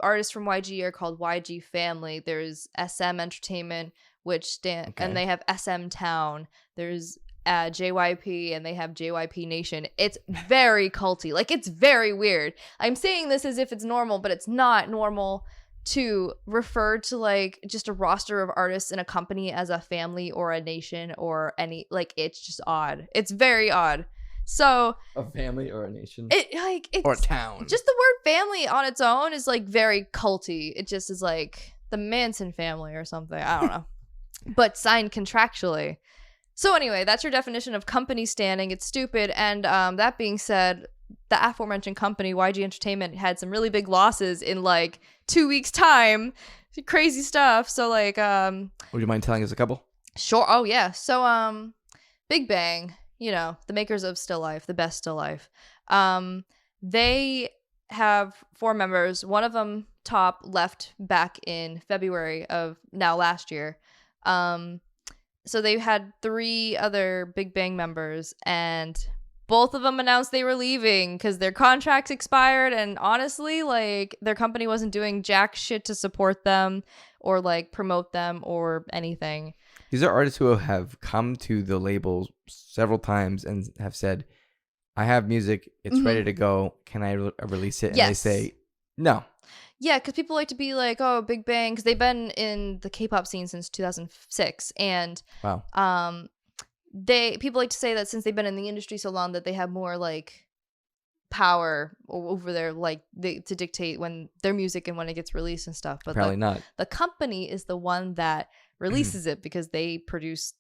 artists from YG are called YG Family. There's SM Entertainment, and they have SM Town. There's JYP, and they have JYP Nation. It's very culty. Like, it's very weird. I'm saying this as if it's normal, but it's not normal to refer to like just a roster of artists in a company as a family or a nation or any, like, it's just odd. It's very odd. So a family or a nation, it's or a town. Just the word family on its own is like very culty. It just is like the Manson family or something. I don't know, but signed contractually. So anyway, that's your definition of company standing. It's stupid. And that being said, the aforementioned company YG Entertainment had some really big losses in like 2 weeks' time. Crazy stuff. So like, would you mind telling us a couple? Sure. Oh yeah. So Big Bang. The makers of Still Life, the best Still Life. They have 4 members. One of them, Top, left back in February of last year. So they had 3 other Big Bang members, and both of them announced they were leaving because their contracts expired. And honestly, like, their company wasn't doing jack shit to support them or like promote them or anything. These are artists who have come to the label several times and have said, I have music. It's ready to go. Can I release it? And they say, no. Yeah, because people like to be like, oh, Big Bang, because they've been in the K-pop scene since 2006. And wow. People like to say that since they've been in the industry so long that they have more like power over their to dictate when their music and when it gets released and stuff. But probably not. The company is the one that releases it because they produce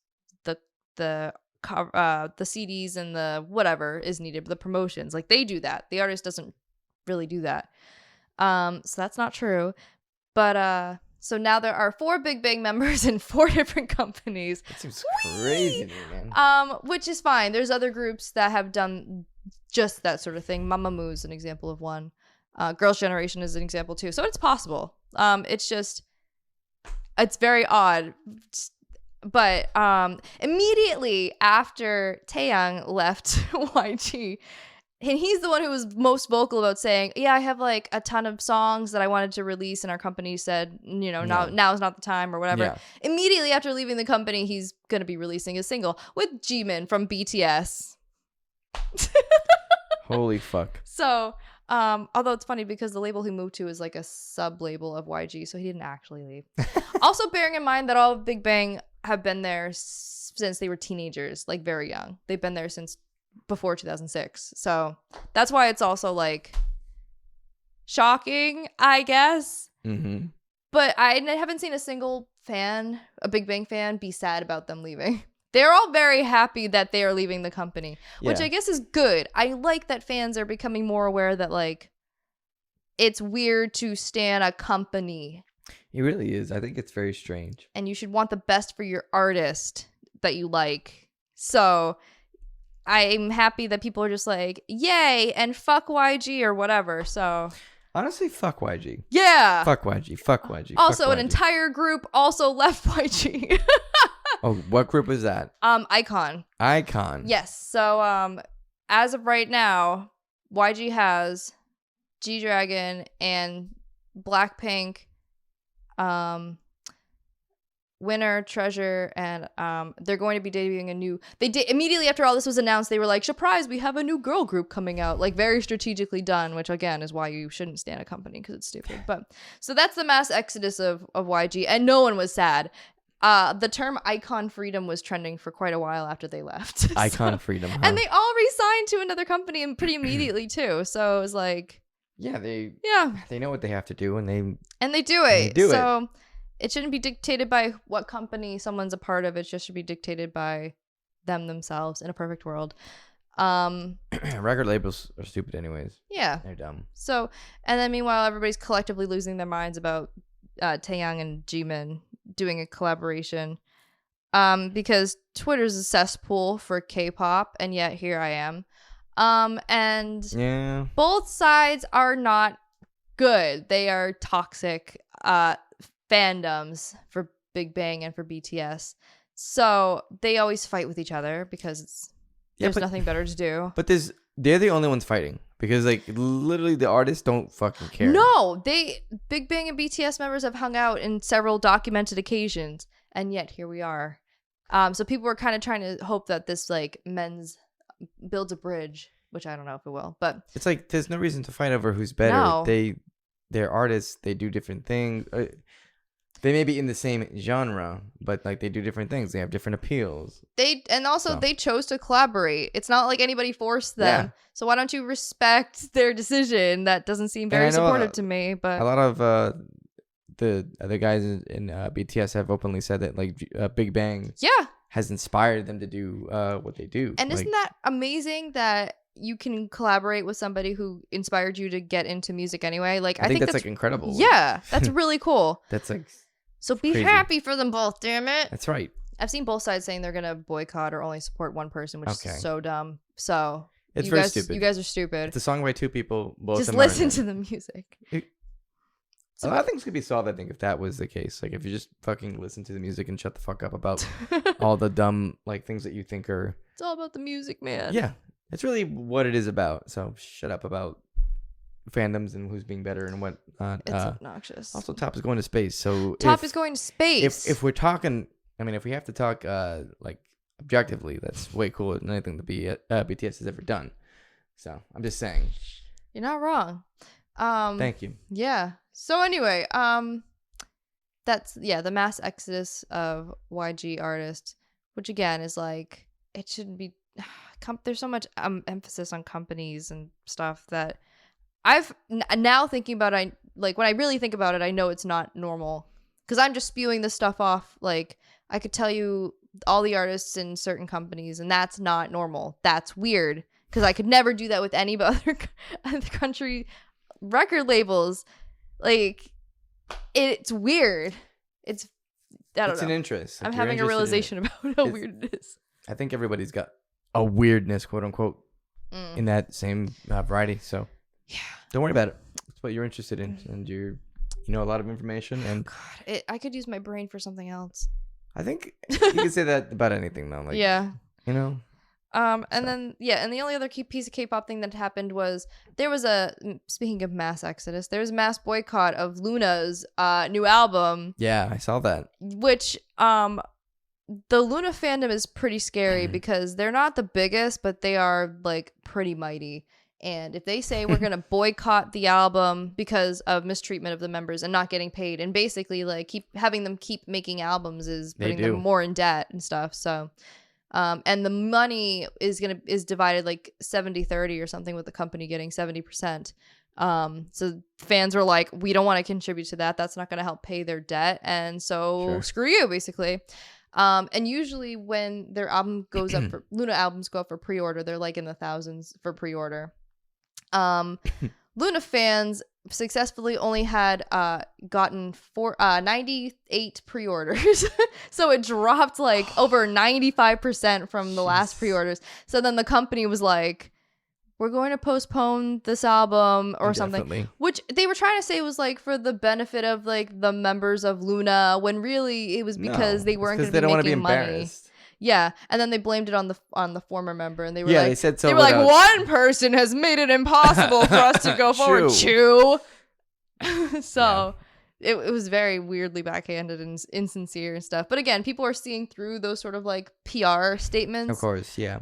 the CDs and the whatever is needed, the promotions. Like, they do that. The artist doesn't really do that. So that's not true. But so now there are 4 Big Bang members in 4 different companies. That seems crazy to me, man. Which is fine. There's other groups that have done just that sort of thing. Mamamoo is an example of one. Girls' Generation is an example too. So it's possible. It's very odd. But immediately after Taeyang left YG, and he's the one who was most vocal about saying, yeah, I have like a ton of songs that I wanted to release, and our company said, now is not the time or whatever. Yeah. Immediately after leaving the company, he's going to be releasing a single with Jimin from BTS. Holy fuck. So, although it's funny because the label he moved to is like a sub-label of YG, so he didn't actually leave. Also, bearing in mind that all of Big Bang have been there since they were teenagers, like very young. They've been there since before 2006. So that's why it's also like shocking, I guess. Mm-hmm. But I haven't seen a single a Big Bang fan, be sad about them leaving. They're all very happy that they are leaving the company, which I guess is good. I like that fans are becoming more aware that like it's weird to stan a company. It really is. I think it's very strange. And you should want the best for your artist that you like. So I'm happy that people are just like, yay, and fuck YG or whatever. So honestly, fuck YG. Yeah. Fuck YG. Fuck YG. Also, fuck an YG. entire group also left YG. Oh, what group was that? iKON. iKON. Yes. So as of right now, YG has G-Dragon and Blackpink, Winner, Treasure, and they're going to be debuting a new. They did immediately after all this was announced. They were like, "Surprise! We have a new girl group coming out." Like very strategically done, which again is why you shouldn't stand a company because it's stupid. But so that's the mass exodus of YG, and no one was sad. The term "icon freedom" was trending for quite a while after they left. Icon freedom, huh? And they all re-signed to another company and pretty immediately too. So it was like, they know what they have to do, and they do it. They do so it shouldn't be dictated by what company someone's a part of. It just should be dictated by them themselves in a perfect world. Record labels are stupid anyways. Yeah. They're dumb. So, and then meanwhile, everybody's collectively losing their minds about Taeyang and Jimin doing a collaboration. Because Twitter's a cesspool for K-pop, and yet here I am. And both sides are not good. They are toxic fandoms for Big Bang and for BTS. So they always fight with each other because there's nothing better to do. But they're the only ones fighting because like literally the artists don't fucking care. No, Big Bang and BTS members have hung out in several documented occasions, and yet here we are. So people were kind of trying to hope that this like men's builds a bridge, which I don't know if it will, but it's like there's no reason to fight over who's better. No. They're artists. They do different things. They may be in the same genre, but like they do different things. They have different appeals. They chose to collaborate. It's not like anybody forced them. Yeah. So why don't you respect their decision? That doesn't seem very supportive to me. But a lot of the other guys in BTS have openly said that like Big Bang has inspired them to do what they do. And isn't that amazing that you can collaborate with somebody who inspired you to get into music anyway? Like I think that's like incredible. Yeah, that's really cool. That's like so be crazy. Happy for them both, damn it. That's right. I've seen both sides saying they're gonna boycott or only support one person, which is so dumb. So it's very stupid. You guys are stupid. It's a song by two people. Both just listen to the music. A lot of things could be solved, I think, if that was the case. Like if you just fucking listen to the music and shut the fuck up about all the dumb like things that you think are. It's all about the music, man. Yeah, it's really what it is about. So shut up about fandoms and who's being better and what. It's obnoxious. Also, Top is going to space. So Top is going to space. If we're talking, I mean, if we have to talk like objectively, that's way cooler than anything that BTS has ever done. So I'm just saying. You're not wrong. Thank you. Yeah. So anyway, that's the mass exodus of YG artists, which again is like it shouldn't be. There's so much emphasis on companies and stuff that I've now thinking about. Like when I really think about it, I know it's not normal because I'm just spewing this stuff off. Like I could tell you all the artists in certain companies, and that's not normal. That's weird because I could never do that with any other country record labels. Like it's weird. I don't know. An interest. I'm having a realization about how weird it is. I think everybody's got a weirdness, quote unquote, in that same variety. So don't worry about it. It's what you're interested in, and you know a lot of information. And I could use my brain for something else. I think you can say that about anything, though. Like, you know. And the only other piece of K-pop thing that happened was there was speaking of mass exodus, there was a mass boycott of Luna's new album. Yeah, I saw that. Which the Luna fandom is pretty scary because they're not the biggest, but they are like pretty mighty. And if they say we're gonna boycott the album because of mistreatment of the members and not getting paid, and basically like keep making albums is putting them more in debt and stuff. So. And the money is divided like 70-30 or something, with the company getting 70%. So fans were like, we don't want to contribute to that. That's not going to help pay their debt. And so screw you, basically. And usually when their album goes up for Luna albums go up for pre-order, they're like in the thousands for pre-order. Luna fans successfully only had gotten 98 pre-orders. So it dropped like over 95% from the last pre-orders. So then the company was like, we're going to postpone this album or something, which they were trying to say was like for the benefit of like the members of Luna, when really it was because they weren't going to be making money. Yeah, and then they blamed it on the former member, and they were Yeah, like, they said so. They were like, one person has made it impossible for us to go forward. Chew. So it was very weirdly backhanded and insincere and stuff. But again, people are seeing through those sort of like PR statements. Of course, yeah.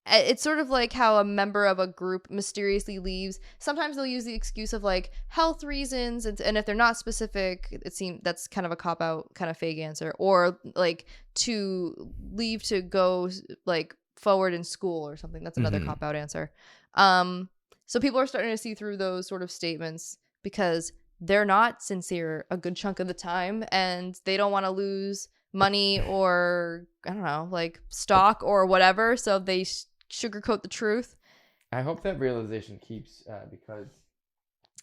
It's sort of like how a member of a group mysteriously leaves. Sometimes they'll use the excuse of like health reasons, and if they're not specific, it seems that's kind of a cop out, kind of fake answer, or like to leave to go like forward in school or something. That's another cop out answer. So people are starting to see through those sort of statements because they're not sincere a good chunk of the time, and they don't want to lose money or I don't know, like stock or whatever. So they sugarcoat the truth. I hope that realization keeps because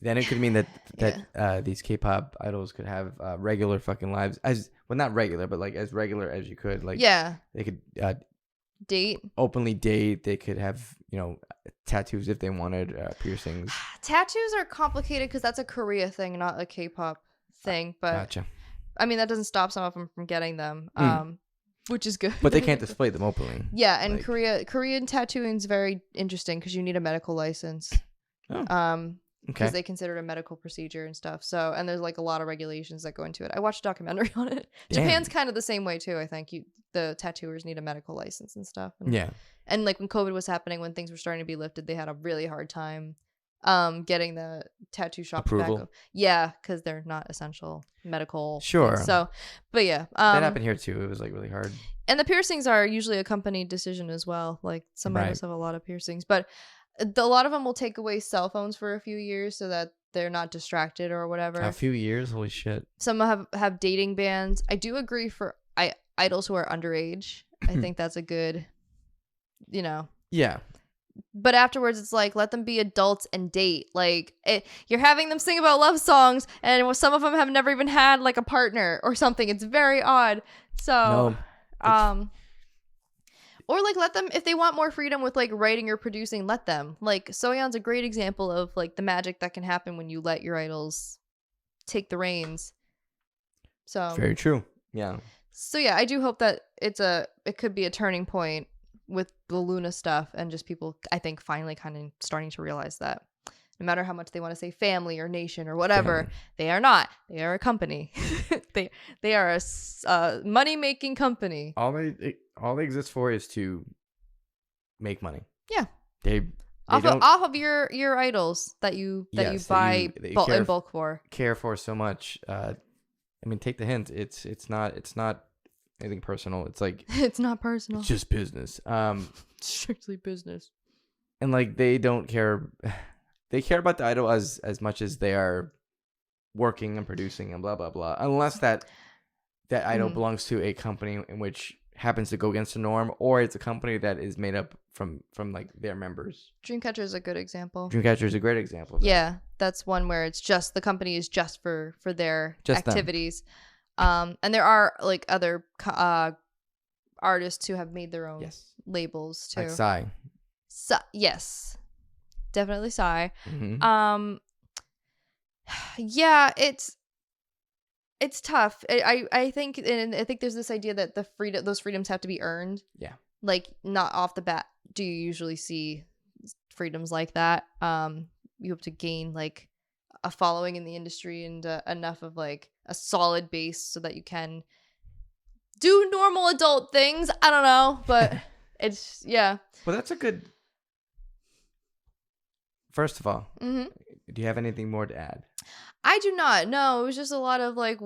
then it could mean that these K-pop idols could have regular fucking lives, as well, not regular, but like as regular as you could. Like they could date, openly date. They could have tattoos if they wanted, piercings. Tattoos are complicated because that's a Korea thing, not a K-pop thing. But gotcha. I mean, that doesn't stop some of them from getting them. Which is good. But they can't display them openly. Yeah, and Korean tattooing is very interesting because you need a medical license. Oh. Because they consider it a medical procedure and stuff. So, and there's like a lot of regulations that go into it. I watched a documentary on it. Damn. Japan's kind of the same way too. I think the tattooers need a medical license and stuff. And like when COVID was happening, when things were starting to be lifted, they had a really hard time getting the tattoo shop approval. Back. Yeah, because they're not essential medical. Sure. Things. So, but yeah, that happened here too. It was like really hard. And the piercings are usually a company decision as well. Like some of us have a lot of piercings, but a lot of them will take away cell phones for a few years so that they're not distracted or whatever. A few years, holy shit. Some have dating bans. I do agree for idols who are underage. I think that's a good, Yeah. But afterwards, it's like, let them be adults and date. Like, you're having them sing about love songs, and some of them have never even had, like, a partner or something. It's very odd. So, or, like, let them, if they want more freedom with, like, writing or producing, let them. Like, Soyeon's a great example of, like, the magic that can happen when you let your idols take the reins. So. Very true. Yeah. So, yeah, I do hope that it could be a turning point with the Luna stuff, and just people, I think, finally kind of starting to realize that no matter how much they want to say family or nation or whatever, they are not. They are a company. they are a money-making company. All they exist for is to make money. Yeah. They off of your idols that you buy in bulk for. Care for so much. I mean, take the hint. It's not anything personal. It's like it's not personal. It's just business. Strictly business. And like they don't care. They care about the idol as much as they are working and producing and blah blah blah. Unless that idol belongs to a company in which happens to go against the norm, or it's a company that is made up from like their members. Dreamcatcher is a good example. Dreamcatcher is a great example of that. Yeah, that's one where it's just the company is just for their activities. And there are like other artists who have made their own labels too. Like Psy. Yes, definitely Psy. Mm-hmm. Yeah, it's tough. I think, and I think there's this idea that those freedoms have to be earned. Yeah. Like not off the bat do you usually see freedoms like that. You have to gain like a following in the industry and enough of like a solid base so that you can do normal adult things. I don't know, but it's Well, that's a good. First of all, do you have anything more to add? I do not. No, it was just a lot of like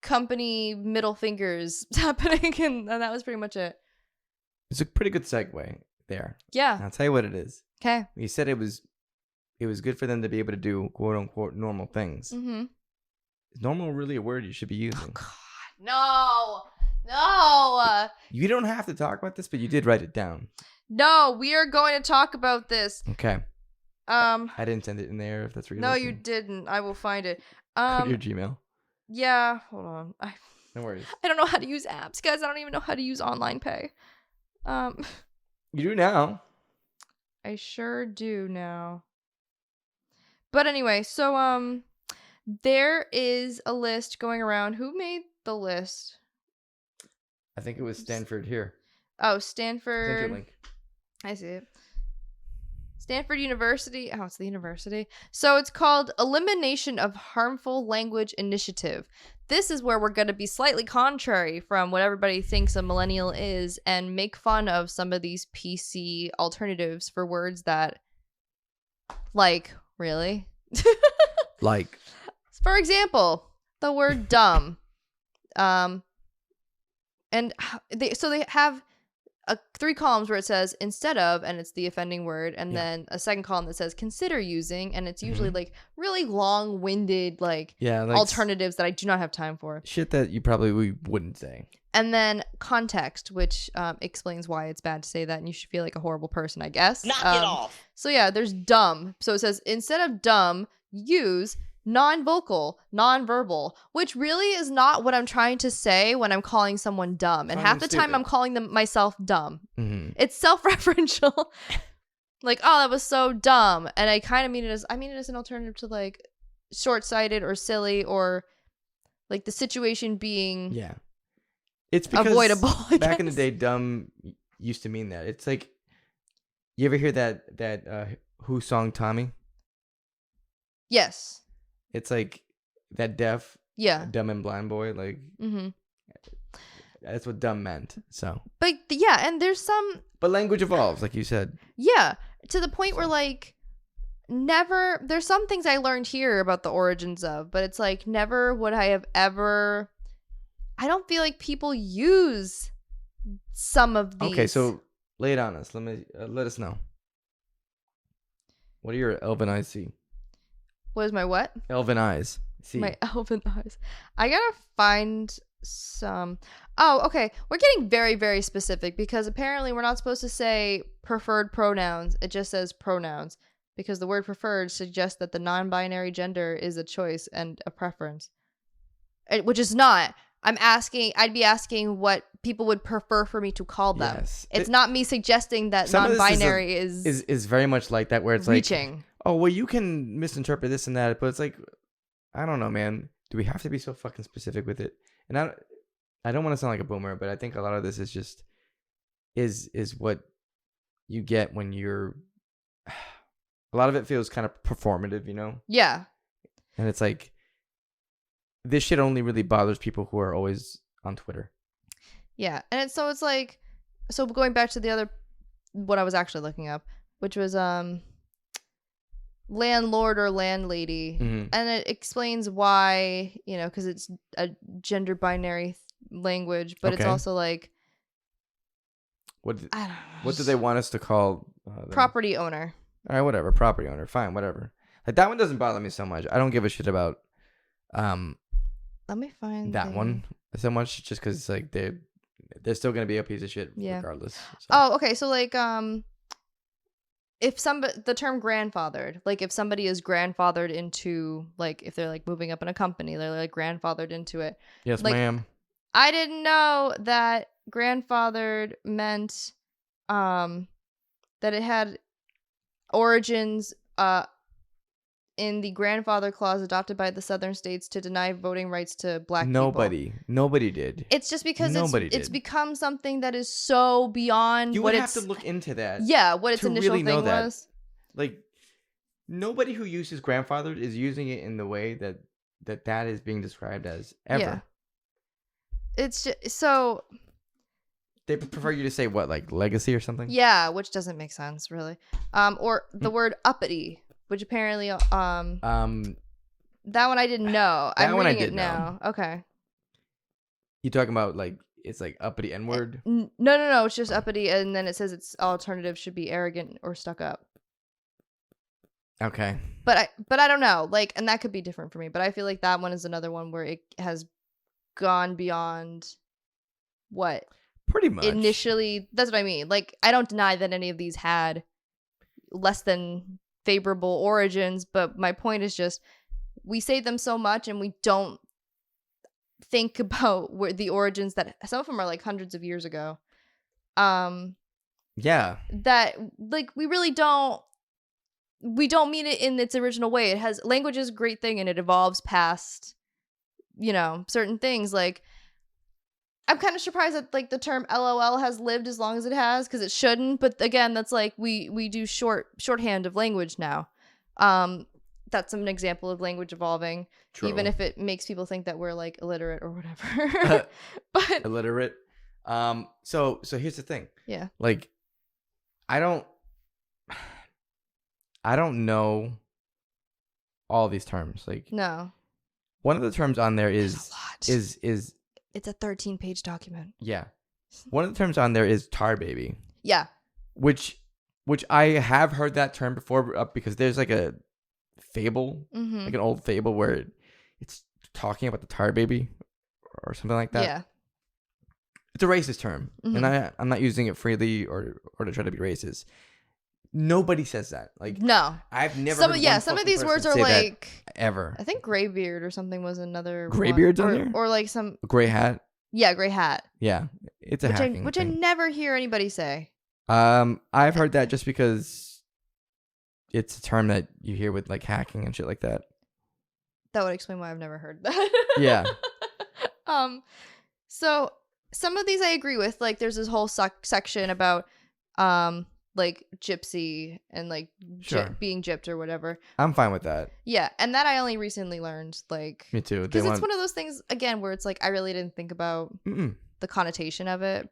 company middle fingers happening, and that was pretty much it. It's a pretty good segue there. Yeah. I'll tell you what it is. Okay. You said it was good for them to be able to do quote unquote normal things. Mm-hmm. Is normal really a word you should be using? Oh God, no. You don't have to talk about this, but you did write it down. No, we are going to talk about this. Okay. I didn't send it in there. If that's what you're No, looking. you didn't. I will find it. Your Gmail. Yeah. Hold on. No worries. I don't know how to use apps, guys. I don't even know how to use online pay. You do now. I sure do now. But anyway, so there is a list going around. Who made the list? I think it was Stanford here. Oh, Send you a Stanford. link. I see it. Stanford University. Oh, it's the university. So it's called Elimination of Harmful Language Initiative. This is where we're going to be slightly contrary from what everybody thinks a millennial is and make fun of some of these PC alternatives for words that, like, really? Like, For example, the word dumb. And they have 3 columns where it says instead of, and it's the offending word, and then a second column that says consider using, and it's usually like really long-winded like alternatives that I do not have time for. Shit that you probably wouldn't say. And then context, which explains why it's bad to say that, and you should feel like a horrible person, I guess. Knock it off. So yeah, there's dumb. So it says instead of dumb, use non-vocal, non-verbal, which really is not what I'm trying to say when I'm calling someone dumb. And half the time I'm calling them myself dumb. It's self-referential. Like, oh, that was so dumb. And I kind of mean it as an alternative to like short-sighted or silly, or like the situation being it's because avoidable. Back in the day, dumb used to mean that. It's like, you ever hear that Who song Tommy? Yes. It's like that deaf, dumb and blind boy. Like, that's what dumb meant. So, but yeah, and there's some. But language evolves, like you said. Yeah, to the point where like never. There's some things I learned here about the origins of, but it's like never would I have ever. I don't feel like people use some of these. Okay, so lay it on us. Let us know. What are your elven eyes see? What is my what? Elven eyes. See. My elven eyes. I gotta find some. Oh, okay. We're getting very, very specific because apparently we're not supposed to say preferred pronouns. It just says pronouns because the word preferred suggests that the non-binary gender is a choice and a preference, which is not. I'd be asking what people would prefer for me to call them. Yes. It's not me suggesting that non-binary is very much like that, where it's reaching. Like, oh, well, you can misinterpret this and that, but it's like, I don't know, man. Do we have to be so fucking specific with it? And I don't want to sound like a boomer, but I think a lot of this is just is what you get when you're. A lot of it feels kind of performative, you know? Yeah. And it's like, this shit only really bothers people who are always on Twitter. Yeah. And it's like, so going back to the other, what I was actually looking up, which was landlord or landlady. And it explains why, you know, because it's a gender binary language, but it's also like, what do they want us to call property owner? All right, whatever. Property owner. Fine, whatever. Like, that one doesn't bother me so much. I don't give a shit about let me find that one so much, just because it's like they're still gonna be a piece of shit regardless. So. Oh, okay. So like if the term grandfathered, like if somebody is grandfathered into, like if they're like moving up in a company, they're like grandfathered into it. Yes, like, ma'am. I didn't know that grandfathered meant that it had origins in the grandfather clause adopted by the southern states to deny voting rights to black people. Nobody did. It's just because it's become something that is so beyond you would have to look into that. Yeah, what its initial really thing was. Like, nobody who uses grandfathered is using it in the way that is being described as ever. Yeah. It's just so they prefer you to say what, like legacy or something? Yeah, which doesn't make sense really. Or the word uppity, which apparently that one I didn't know. I'm reading it now. Okay. You talking about like it's like uppity N-word? No. It's just uppity, and then it says its alternative should be arrogant or stuck up. Okay. But I don't know. Like, and that could be different for me. But I feel like that one is another one where it has gone beyond what pretty much initially. That's what I mean. Like, I don't deny that any of these had less than favorable origins, but my point is just we say them so much and we don't think about where the origins, that some of them are like hundreds of years ago. Yeah. That like we don't mean it in its original way. It has language is a great thing and it evolves past, you know, certain things. Like I'm kind of surprised that like the term LOL has lived as long as it has, because it shouldn't. But again, that's like we do shorthand of language now. That's an example of language evolving, even if it makes people think that we're like illiterate or whatever. But illiterate. So here's the thing. Yeah. Like, I don't know all these terms. Like, no. One of the terms on there is it's a 13-page document. Yeah. One of the terms on there is tar baby. Yeah. Which I have heard that term before, because there's like a fable, like an old fable where it's talking about the tar baby or something like that. Yeah. It's a racist term, and I'm not using it freely or to try to be racist. Nobody says that. Like, no, I've never. Some of these words are like ever. I think graybeard or something was another. Graybeard's on there, or like some gray hat. Yeah, gray hat. Yeah, it's a hacking which thing. I never hear anybody say. I've heard that just because it's a term that you hear with like hacking and shit like that. That would explain why I've never heard that. Yeah. So some of these I agree with. Like, there's this whole section about like gypsy and like being gypped or whatever. I'm fine with that. Yeah, and that I only recently learned. Like, me too. Because it's one of those things again where it's like I really didn't think about the connotation of it.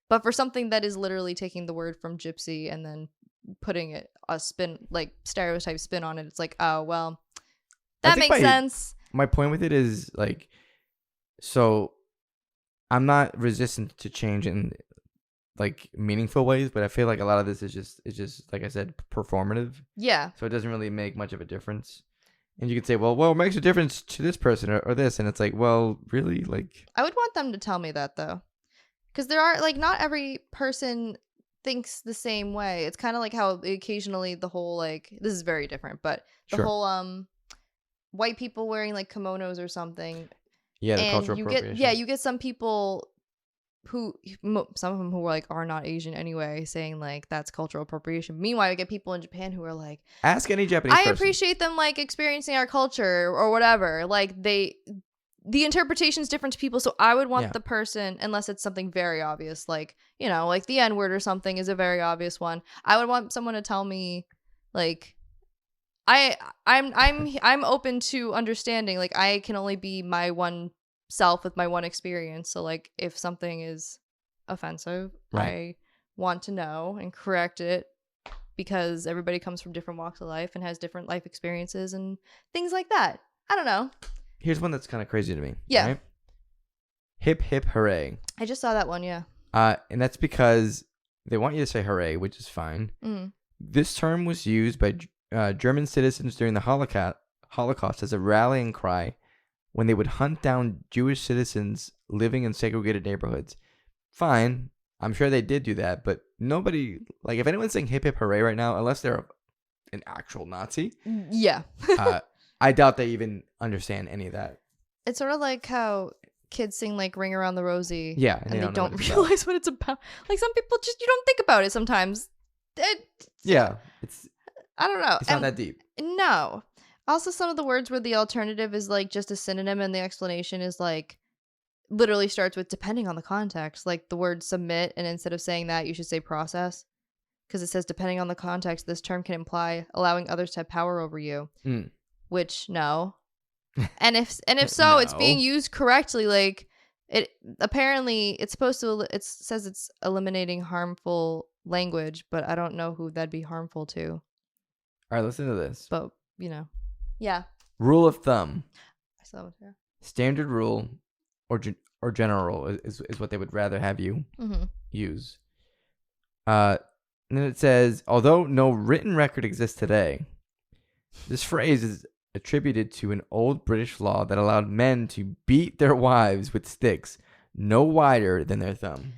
But for something that is literally taking the word from gypsy and then putting it a spin, like stereotype spin on it, it's like, oh well, that makes sense. My point with it is like, so I'm not resistant to change in like meaningful ways, but I feel like a lot of this is just like I said, performative. Yeah. So it doesn't really make much of a difference. And you could say, well, it makes a difference to this person or this, and it's like, well, really, like. I would want them to tell me that though, because there are like not every person thinks the same way. It's kind of like how occasionally the whole like this is very different, but the whole white people wearing like kimonos or something. Yeah, the cultural appropriation. You get some people some of them who like are not Asian anyway saying like that's cultural appropriation. Meanwhile, you get people in Japan who are like, ask any Japanese person. Appreciate them like experiencing our culture or whatever. Like the interpretation is different to people, so I would want the person, unless it's something very obvious, like, you know, like the N-word or something is a very obvious one. I would want someone to tell me like I'm open to understanding. Like, I can only be my one self with my one experience. So like if something is offensive, I want to know and correct it, because everybody comes from different walks of life and has different life experiences and things like that. I don't know. Here's one that's kind of crazy to me. Yeah. Right? Hip hip hooray. I just saw that one. Yeah. And that's because they want you to say hooray, which is fine. This term was used by German citizens during the Holocaust as a rallying cry when they would hunt down Jewish citizens living in segregated neighborhoods. Fine. I'm sure they did do that, but nobody, like, if anyone's saying hip hip hooray right now, unless they're an actual Nazi, yeah, I doubt they even understand any of that. It's sort of like how kids sing like Ring Around the Rosie. Yeah. And they don't realize what it's about. Like, some people just, you don't think about it sometimes. Yeah. I don't know. It's not that deep. No. Also, some of the words where the alternative is like just a synonym and the explanation is like literally starts with depending on the context. Like the word submit, and instead of saying that, you should say process, because it says depending on the context, this term can imply allowing others to have power over you. Which no. And if so, no. It's being used correctly. Like, it apparently it's supposed to. It says it's eliminating harmful language, but I don't know who that'd be harmful to. All right, listen to this. But you know. Yeah. Rule of thumb. I saw it, yeah. Standard rule or general rule is what they would rather have you use. And then it says, although no written record exists today, this phrase is attributed to an old British law that allowed men to beat their wives with sticks no wider than their thumb.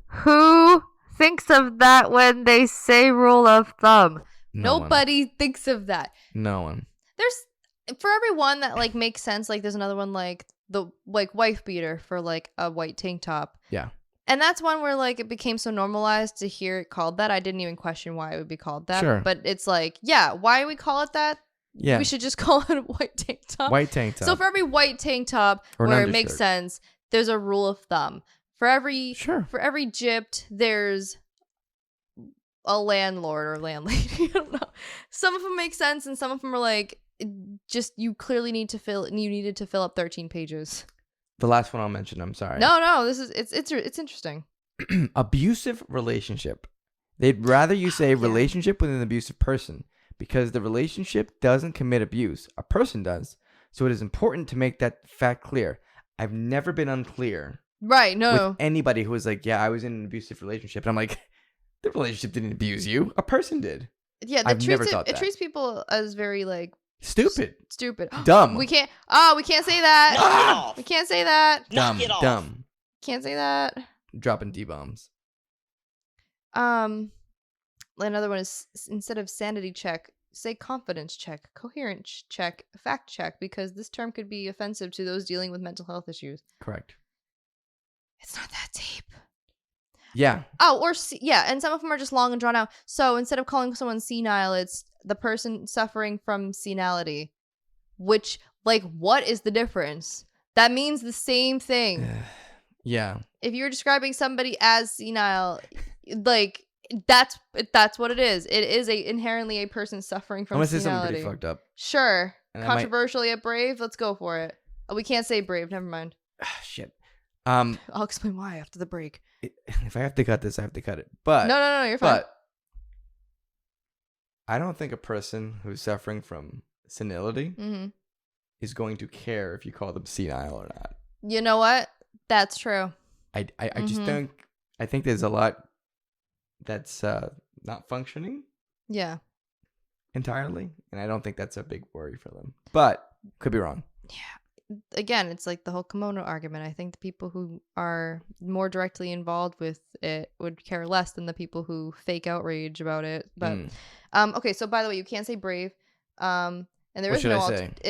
Who thinks of that when they say rule of thumb? Nobody thinks of that. No one. There's, for every one that like makes sense, like there's another one like the like wife beater for like a white tank top. Yeah. And that's one where like it became so normalized to hear it called that. I didn't even question why it would be called that. Sure. But it's like, yeah, why do we call it that? Yeah. We should just call it a white tank top. White tank top. So for every white tank top or where it makes sense, there's a rule of thumb. For every Sure. for every gypped, there's a landlord or landlady. I don't know. Some of them make sense, and some of them are like, just you clearly needed to fill up 13 pages. The last one I'll mention. I'm sorry. No, this is it's interesting. Abusive relationship. They'd rather you say relationship with an abusive person because the relationship doesn't commit abuse. A person does. So it is important to make that fact clear. I've never been unclear. Right, no. With anybody who was like, yeah, I was in an abusive relationship. And I'm like, the relationship didn't abuse you. A person did. Yeah, it treats people as very like stupid. Dumb. We can't say that. Knock it off. We can't say that. Knock it off. Dumb. Can't say that. Dropping D-bombs. Another one is instead of sanity check, say confidence check, coherence check, fact check, because this term could be offensive to those dealing with mental health issues. Correct. It's not that deep. Yeah. Oh, and some of them are just long and drawn out. So instead of calling someone senile, it's the person suffering from senility. Which, like, what is the difference? That means the same thing. Yeah. If you're describing somebody as senile, like, that's what it is. It is inherently a person suffering from senility. I'm gonna say something pretty fucked up. Sure. And controversial yet brave. Let's go for it. Oh, we can't say brave. Never mind. Shit. I'll explain why after the break. If I have to cut this, I have to cut it. But no, you're fine. But I don't think a person who's suffering from senility is going to care if you call them senile or not. You know what? That's true. I just don't. I think there's a lot that's not functioning. Yeah. Entirely, and I don't think that's a big worry for them. But could be wrong. Yeah. Again, it's like the whole kimono argument. I think the people who are more directly involved with it would care less than the people who fake outrage about it. But okay, so by the way, you can't say brave. And there is no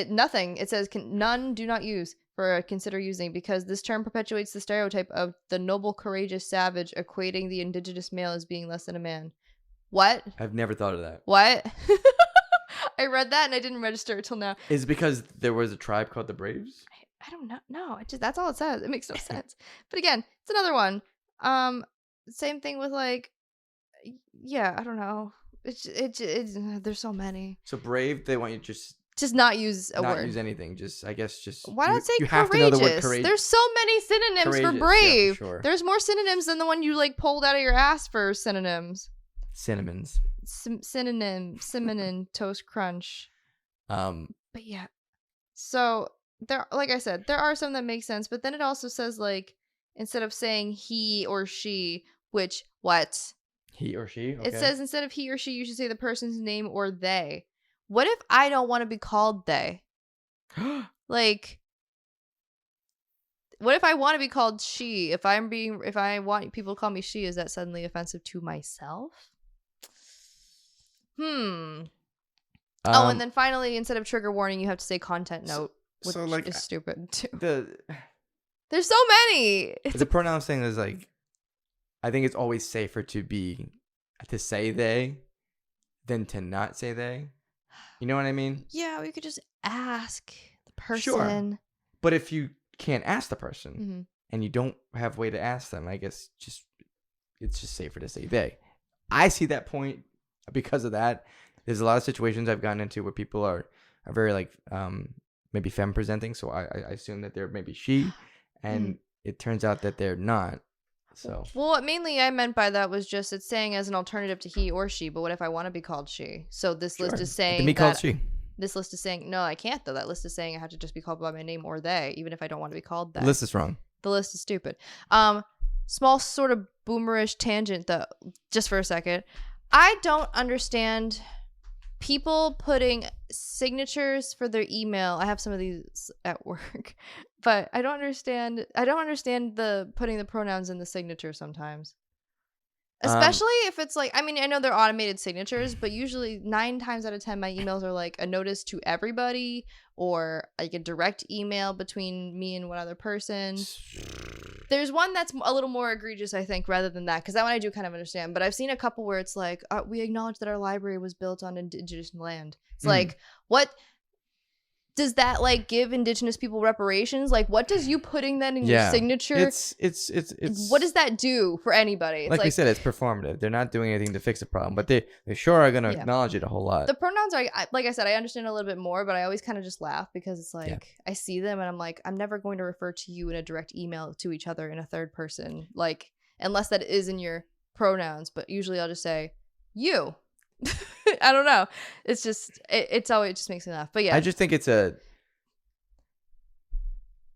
nothing. It says none, do not use for consider using, because this term perpetuates the stereotype of the noble, courageous savage, equating the indigenous male as being less than a man. What? I've never thought of that. What? I read that and I didn't register it till now. Is it because there was a tribe called the Braves? I don't know. No, that's all it says. It makes no sense. But again, it's another one. Same thing with like, yeah, I don't know. It's there's so many. So brave, they want you to just not use a word. Not use anything. Why not say courageous? Have to know the word courageous. There's so many synonyms for brave. Yeah, for sure. There's more synonyms than the one you like pulled out of your ass for synonyms. Cinnamons. Cinnamon toast crunch. But yeah. So there, like I said, there are some that make sense, but then it also says like instead of saying he or she, which what? He or she? Okay. It says instead of he or she, you should say the person's name or they. What if I don't want to be called they? Like, what if I want to be called she? If I want people to call me she, is that suddenly offensive to myself? Oh, and then finally, instead of trigger warning, you have to say content note, which is stupid too. There's so many. The pronoun thing is like, I think it's always safer to say they than to not say they. You know what I mean? Yeah, we could just ask the person. Sure. But if you can't ask the person and you don't have a way to ask them, I guess it's just safer to say they. I see that point because of that. There's a lot of situations I've gotten into where people are very like maybe femme presenting, so I assume that they're maybe she, and it turns out that they're not. So what mainly I meant by that was just it's saying as an alternative to he or she, but what if I want to be called she? So this list is saying be called she. This list is saying no, I can't though. That list is saying I have to just be called by my name or they, even if I don't want to be called that. The list is wrong. The list is stupid. Small sort of boomerish tangent though, just for a second. I don't understand people putting signatures for their email. I have some of these at work, but I don't understand the putting the pronouns in the signature sometimes. Especially if it's like, I mean, I know they're automated signatures, but usually 9 times out of 10, my emails are like a notice to everybody or like a direct email between me and one other person. There's one that's a little more egregious, I think, rather than that, because that one I do kind of understand. But I've seen a couple where it's like, we acknowledge that our library was built on indigenous land. It's like, what? does that like give indigenous people reparations? Like, what does you putting that in your signature? It's what does that do for anybody? It's like we said, it's performative. They're not doing anything to fix the problem, but they sure are going to acknowledge it a whole lot. The pronouns are, like I said, I understand a little bit more, but I always kind of just laugh because it's like I see them and I'm like, I'm never going to refer to you in a direct email to each other in a third person, like unless that is in your pronouns. But usually I'll just say you. I don't know. It's just it just makes me laugh. But yeah, I just think it's I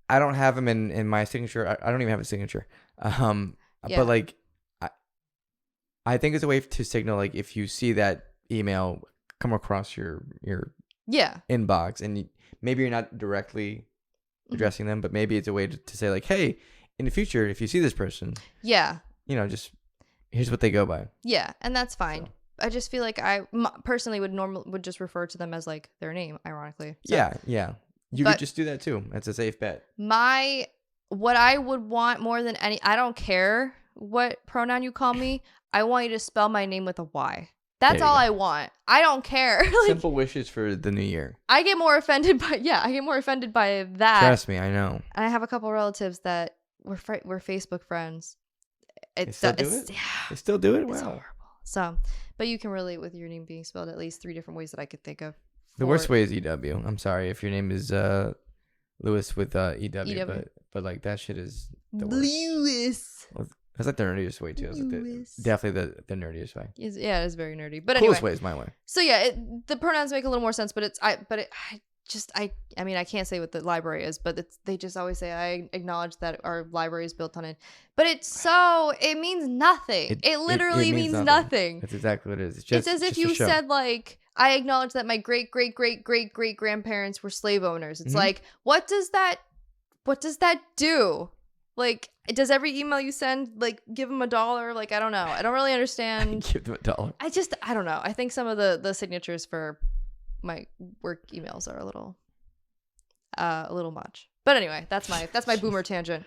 don't have them in my signature. I don't even have a signature. But like I think it's a way to signal, like, if you see that email come across your inbox and maybe you're not directly addressing them, but maybe it's a way to say, like, hey, in the future, if you see this person, just here's what they go by. Yeah, and that's fine. So. I just feel like I personally would just refer to them as like their name, ironically. So, yeah. You could just do that too. That's a safe bet. What I would want more than I don't care what pronoun you call me. I want you to spell my name with a Y. That's all I want. I don't care. Like, simple wishes for the new year. I get more offended by that. Trust me, I know. And I have a couple relatives that we're Facebook friends. They still do it? Yeah. They still do it? Wow. It's horrible. So, but you can relate with your name being spelled at least 3 different ways that I could think of. The worst way is EW. I'm sorry if your name is Lewis with EW. But like that shit is the worst. Lewis. Well, that's like the nerdiest way too. Definitely the nerdiest way. It is very nerdy. But coolest anyway, way is my way. So yeah, the pronouns make a little more sense. But I mean I can't say what the library is, but they just always say I acknowledge that our library is built on it. But it means nothing. It literally means nothing. That's exactly what it is. It's as if you said like, I acknowledge that my great great great great great grandparents were slave owners. It's like, what does that do? Like, does every email you send, like, give them $1? Like, I don't know. I don't really understand. Give them $1. I don't know. I think some of the signatures for my work emails are a little much. But anyway, that's my boomer tangent.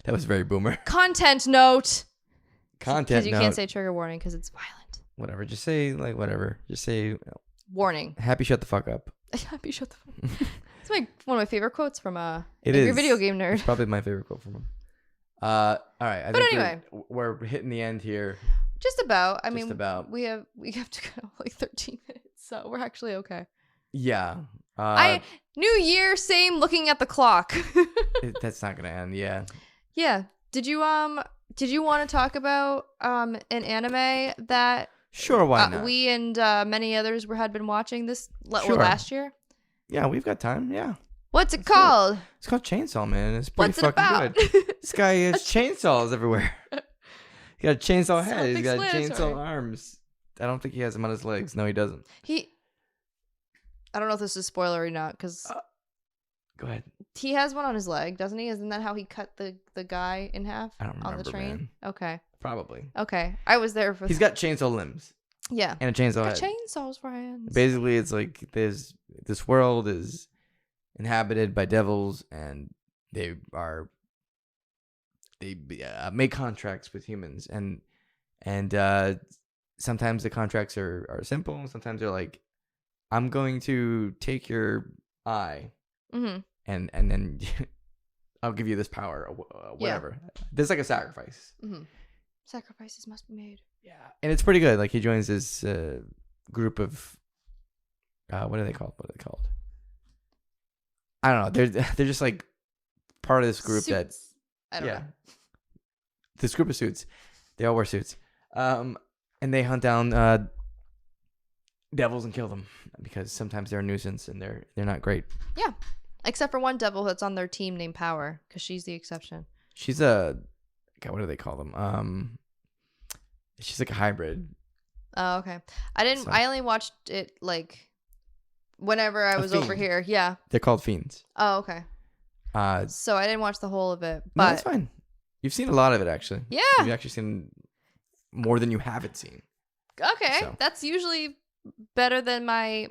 That was very boomer. Content note. Because you can't say trigger warning because it's violent. Whatever. Just say, like, whatever. Just say warning. Happy shut the fuck up. Happy shut the fuck up. It's one of my favorite quotes from Angry Video Game Nerd. It's probably my favorite quote from him. All right. I think anyway, we're hitting the end here. Just about. I mean, we have to go like 13 minutes, so we're actually okay. Yeah. New year, same. Looking at the clock. That's not gonna end. Yeah. Yeah. Did you want to talk about an anime that? Sure. Why not? We and many others had been watching this or last year. Yeah, we've got time. Yeah. What's it called? It's called Chainsaw Man. It's pretty fucking good. This guy has chainsaws everywhere. He got a chainsaw head. He's got chainsaw arms. I don't think he has them on his legs. No, he doesn't. I don't know if this is spoiler or not, because go ahead. He has one on his leg, doesn't he? Isn't that how he cut the guy in half? I don't remember, on the train. Man. Okay. Probably. Okay, I was there for. He's got chainsaw limbs. Yeah. And a chainsaw head. Chainsaws for hands. Basically, it's like this world is inhabited by devils, and they make contracts with humans, and sometimes the contracts are simple. Sometimes they're like, I'm going to take your eye, and then I'll give you this power, or whatever. Yeah. There's like a sacrifice. Sacrifices must be made. Yeah, and it's pretty good. Like, he joins this group of what are they called? I don't know. They're just like part of this group suits. I don't know. This group of suits. They all wear suits. And they hunt down devils and kill them because sometimes they're a nuisance and they're not great. Yeah. Except for one devil that's on their team named Power, because she's the exception. She's what do they call them? She's like a hybrid. Oh, okay. I only watched it like whenever I was over here. Yeah. They're called fiends. Oh, okay. So I didn't watch the whole of it, but no, that's fine. You've seen a lot of it, actually. Yeah. You've actually seen more than you haven't seen. Okay, so. That's usually better than my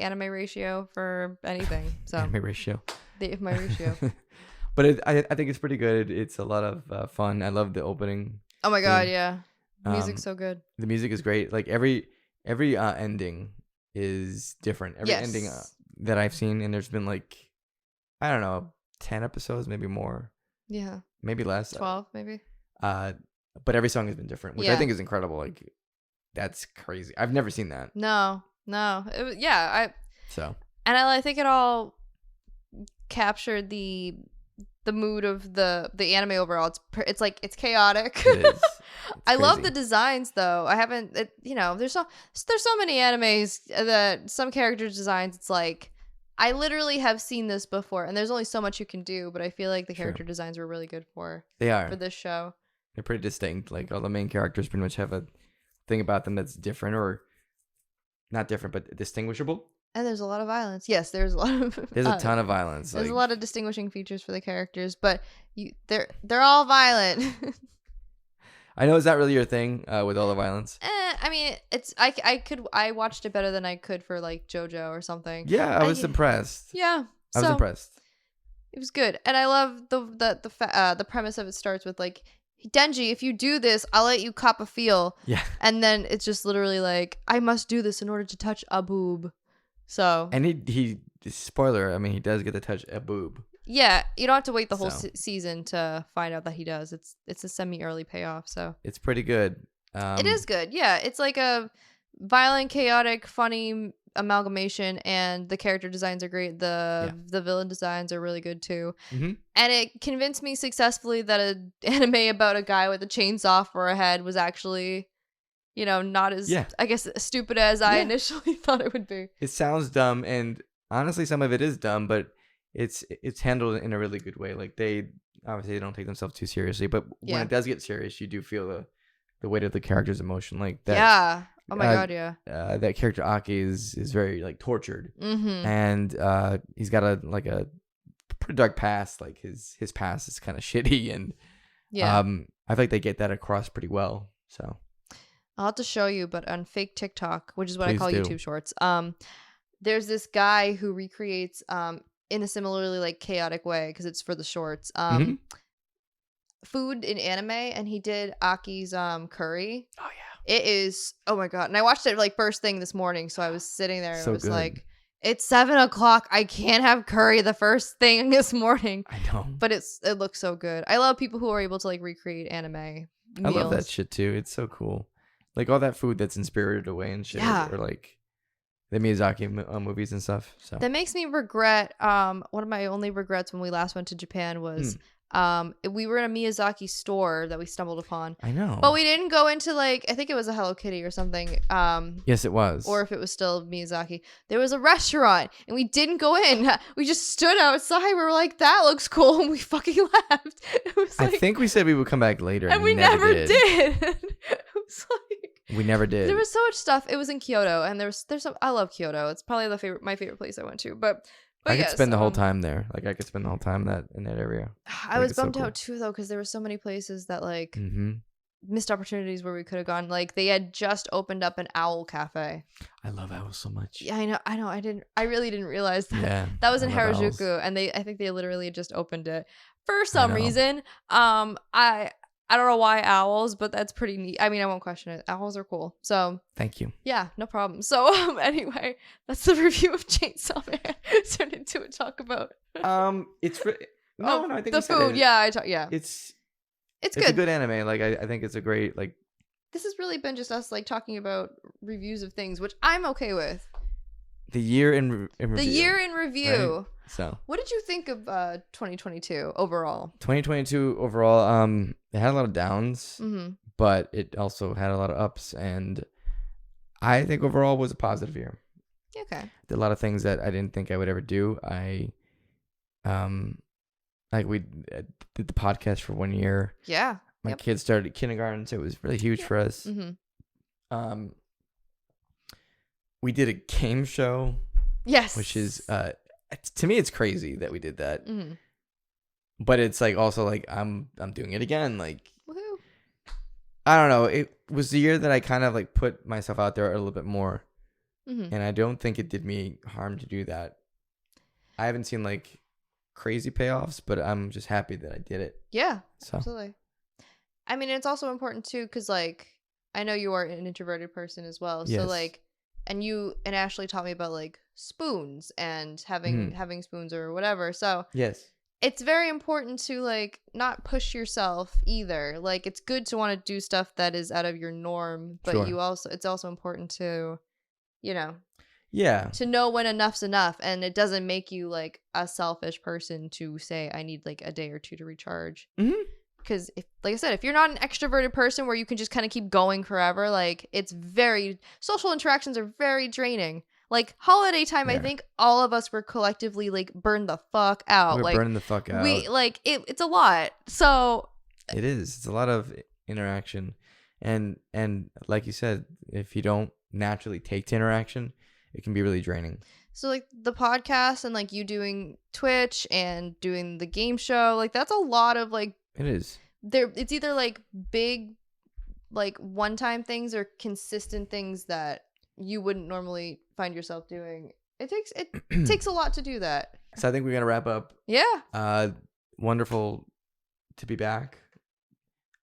anime ratio for anything. So anime ratio. My ratio. But I think it's pretty good. It's a lot of fun. I love the opening. Oh my god, yeah. The music's so good. The music is great. Like every ending is different. Every ending that I've seen, and there's been like, I don't know, 10 episodes, maybe more, Yeah. maybe less. 12 maybe. But every song has been different, which I think is incredible. Like, that's crazy. I've never seen that. No. Yeah. So. And I think it all captured the mood of the anime overall. It's like it's chaotic. It is. I love the designs though. I haven't there's so many animes that some characters designs it's like I literally have seen this before, and there's only so much you can do, but I feel like the character designs were really good for this show. They're pretty distinct. Like all the main characters pretty much have a thing about them that's different, or not different but distinguishable. And there's a lot of violence. Yes, there's a lot of there's a ton of violence. There's a lot of distinguishing features for the characters, but they're all violent. I know it's not really your thing with all the violence. I mean, it's I watched it better than I could for like JoJo or something. Yeah, I was impressed. Yeah, I was impressed. It was good, and I love the premise of it starts with like, Denji, if you do this, I'll let you cop a feel. Yeah, and then it's just literally like, I must do this in order to touch a boob. So and he spoiler, I mean, he does get to touch a boob. Yeah, you don't have to wait the whole season to find out that he does. It's a semi-early payoff, so it's pretty good. It is good. Yeah, it's like a violent, chaotic, funny amalgamation, and the character designs are great. The villain designs are really good too. Mm-hmm. And it convinced me successfully that an anime about a guy with a chainsaw for a head was actually, not as I guess stupid as I initially thought it would be. It sounds dumb, and honestly, some of it is dumb, but it's handled in a really good way. Like they obviously don't take themselves too seriously, but when it does get serious, you do feel the weight of the character's emotion. Like that. Yeah. Oh my god. Yeah. That character Aki is very like tortured, and he's got a pretty dark past. Like his past is kind of shitty, and I feel like they get that across pretty well. So I'll have to show you, but on fake TikTok, which is what I call YouTube Shorts, there's this guy who recreates in a similarly like chaotic way, because it's for the shorts, food in anime, and he did Aki's curry. Oh yeah, it is, oh my god. And I watched it like first thing this morning, so I was sitting there and so it was good. like, it's 7:00, I can't have curry the first thing this morning. I know, but it looks so good. I love people who are able to like recreate anime meals. I love that shit too. It's so cool, like all that food that's inspirited away and shit, or like the Miyazaki movies and stuff. So that makes me regret. One of my only regrets when we last went to Japan was we were in a Miyazaki store that we stumbled upon. I know, but we didn't go into like, I think it was a Hello Kitty or something. Yes, it was. Or if it was still Miyazaki, there was a restaurant and we didn't go in. We just stood outside. We were like, that looks cool, and we fucking left. It was like, I think we said we would come back later, and we never did. It was like, we never did. There was so much stuff. It was in Kyoto, and there's some. I love Kyoto. It's probably my favorite place I went to. But I could spend the whole time there. Like I could spend the whole time in that area. I was bummed out too, though, because there were so many places that like missed opportunities where we could have gone. Like they had just opened up an owl cafe. I love owls so much. Yeah, I know. I really didn't realize that. Yeah, that was in Harajuku, owls. And I think they literally just opened it for some reason. I don't know why owls, but that's pretty neat. I mean, I won't question it. Owls are cool. So thank you. Yeah, no problem. So anyway, that's the review of Chainsaw Man. Turned into a talk about. It's no, I think the food. Yeah, It's good. It's a good anime. Like I think it's a great like. This has really been just us like talking about reviews of things, which I'm okay with. The year in review. The year in review. Right? So, what did you think of 2022 overall? 2022 overall, it had a lot of downs, but it also had a lot of ups, and I think overall was a positive year. Okay. Did a lot of things that I didn't think I would ever do. Like we did the podcast for 1 year. Yeah. My kids started kindergarten, so it was really huge for us. We did a game show. Yes. Which is to me it's crazy that we did that. But it's like also like I'm doing it again. Like woohoo. I don't know. It was the year that I kind of like put myself out there a little bit more. And I don't think it did me harm to do that. I haven't seen like crazy payoffs, but I'm just happy that I did it. Yeah, absolutely. I mean, it's also important too, because like I know you are an introverted person as well. So like and Ashley taught me about like spoons and having spoons or whatever. So yes, it's very important to like not push yourself either. Like it's good to want to do stuff that is out of your norm, but it's also important to, to know when enough's enough, and it doesn't make you like a selfish person to say I need like a day or two to recharge. Because like I said, if you're not an extroverted person where you can just kind of keep going forever, like social interactions are very draining. Like holiday time, I think all of us were collectively like burned the fuck out. We're burning the fuck out. We like it's a lot. So it is. It's a lot of interaction, and like you said, if you don't naturally take to interaction, it can be really draining. So like the podcast and like you doing Twitch and doing the game show, like that's a lot of like. It is. It's either like big, like one-time things or consistent things that you wouldn't normally find yourself doing. It takes a lot to do that. So I think we're gonna wrap up. Yeah. Wonderful to be back.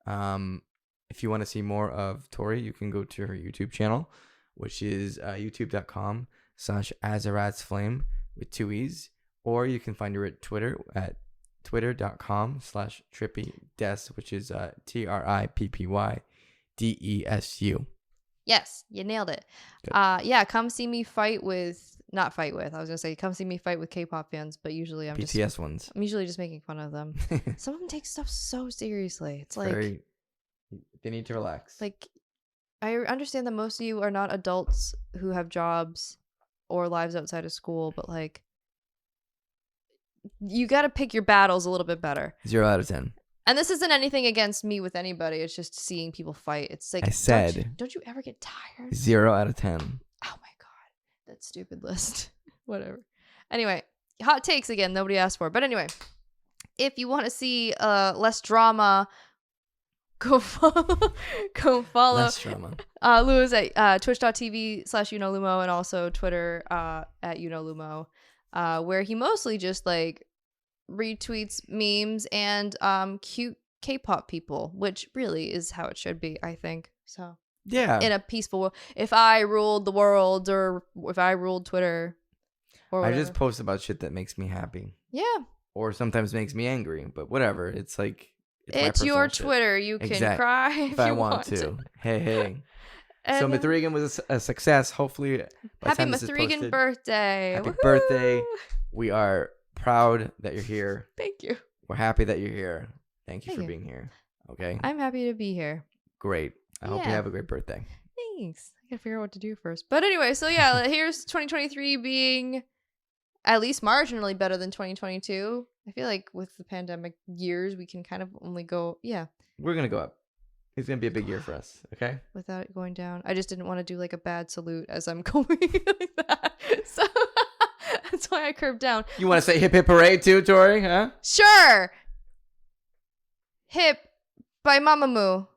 If you want to see more of Tory, you can go to her YouTube channel, which is youtube.com/azaratsflame with 2 E's, or you can find her at Twitter at twitter.com/trippydesu, which is TRIPPYDESU. Yes, you nailed it. Come see me come see me fight with K-pop fans, but usually I'm usually just making fun of them. Some of them take stuff so seriously. It's like they need to relax. Like, I understand that most of you are not adults who have jobs or lives outside of school, but like, you got to pick your battles a little bit better. 0 out of 10. And this isn't anything against me with anybody. It's just seeing people fight. It's like, I said, don't you ever get tired? 0 out of 10. Oh my God. That stupid list. Whatever. Anyway, hot takes again. Nobody asked for it. But anyway, if you want to see less drama, go follow less drama. Lewis at twitch.tv/UnoLumo and also Twitter at UnoLumo. Where he mostly just like retweets memes and cute K-pop people, which really is how it should be, I think. So yeah, in a peaceful world. If I ruled the world, or if I ruled Twitter, or I just post about shit that makes me happy. Yeah. Or sometimes makes me angry, but whatever. It's like it's your Twitter. You can cry if I you want to. Hey. And so M'3GAN was a success. Hopefully, happy M'3GAN birthday! Happy Woo-hoo! birthday! We are proud that you're here. Thank you. We're happy that you're here. Thank you for being here. Okay. I'm happy to be here. Great. I hope you have a great birthday. Thanks. I gotta figure out what to do first. But anyway, so yeah, here's 2023 being at least marginally better than 2022. I feel like with the pandemic years, we can kind of only go, We're gonna go up. It's going to be a big year for us, okay? Without it going down. I just didn't want to do like a bad salute as I'm going like that. So that's why I curved down. You want to say hip hip hooray too, Tory? Huh? Sure. Hip by Mamamoo.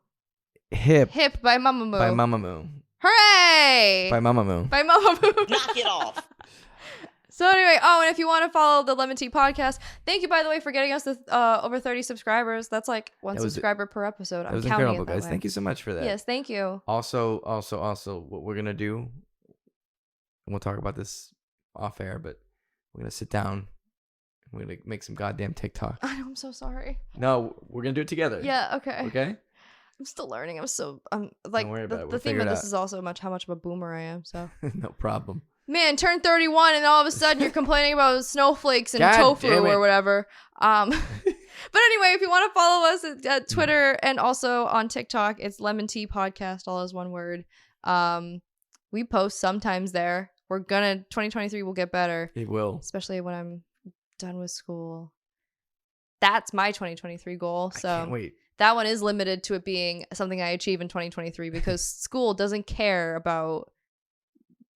Hip by Mamamoo. By Mamamoo. Hooray! By Mamamoo. By Mamamoo. Knock it off. So anyway, and if you want to follow the Lemon Tea podcast, thank you, by the way, for getting us to over 30 subscribers. That's like one subscriber per episode. That was incredible, guys. Thank you so much for that. Yes, thank you. Also, what we're going to do, and we'll talk about this off air, but we're going to sit down. We're going to make some goddamn TikTok. I know, I'm so sorry. No, we're going to do it together. Yeah, okay. Okay? I'm still learning. I'm like, don't worry about it. The theme of this is also how much of a boomer I am, so. No problem. Man, turn 31 and all of a sudden you're complaining about snowflakes and tofu or whatever. But anyway, if you want to follow us at Twitter and also on TikTok, it's LEM'n'TEA podcast, all as one word. We post sometimes there. 2023 will get better. It will. Especially when I'm done with school. That's my 2023 goal. So I can't wait. That one is limited to it being something I achieve in 2023 because school doesn't care about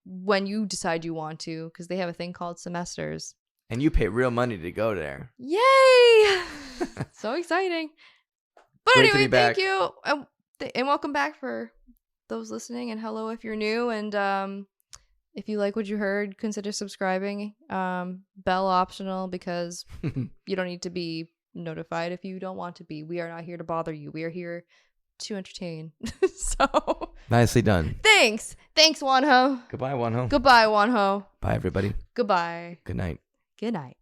when you decide you want to, because they have a thing called semesters. And you pay real money to go there. Yay! So exciting. But Great anyway, thank you. And welcome back for those listening. And hello if you're new. And if you like what you heard, consider subscribing. Bell optional, because you don't need to be notified if you don't want to be. We are not here to bother you. We are here to entertain. So nicely done. Thanks. Thanks, Wonho. Goodbye, Wonho. Goodbye, Wonho. Bye, everybody. Goodbye. Good night. Good night.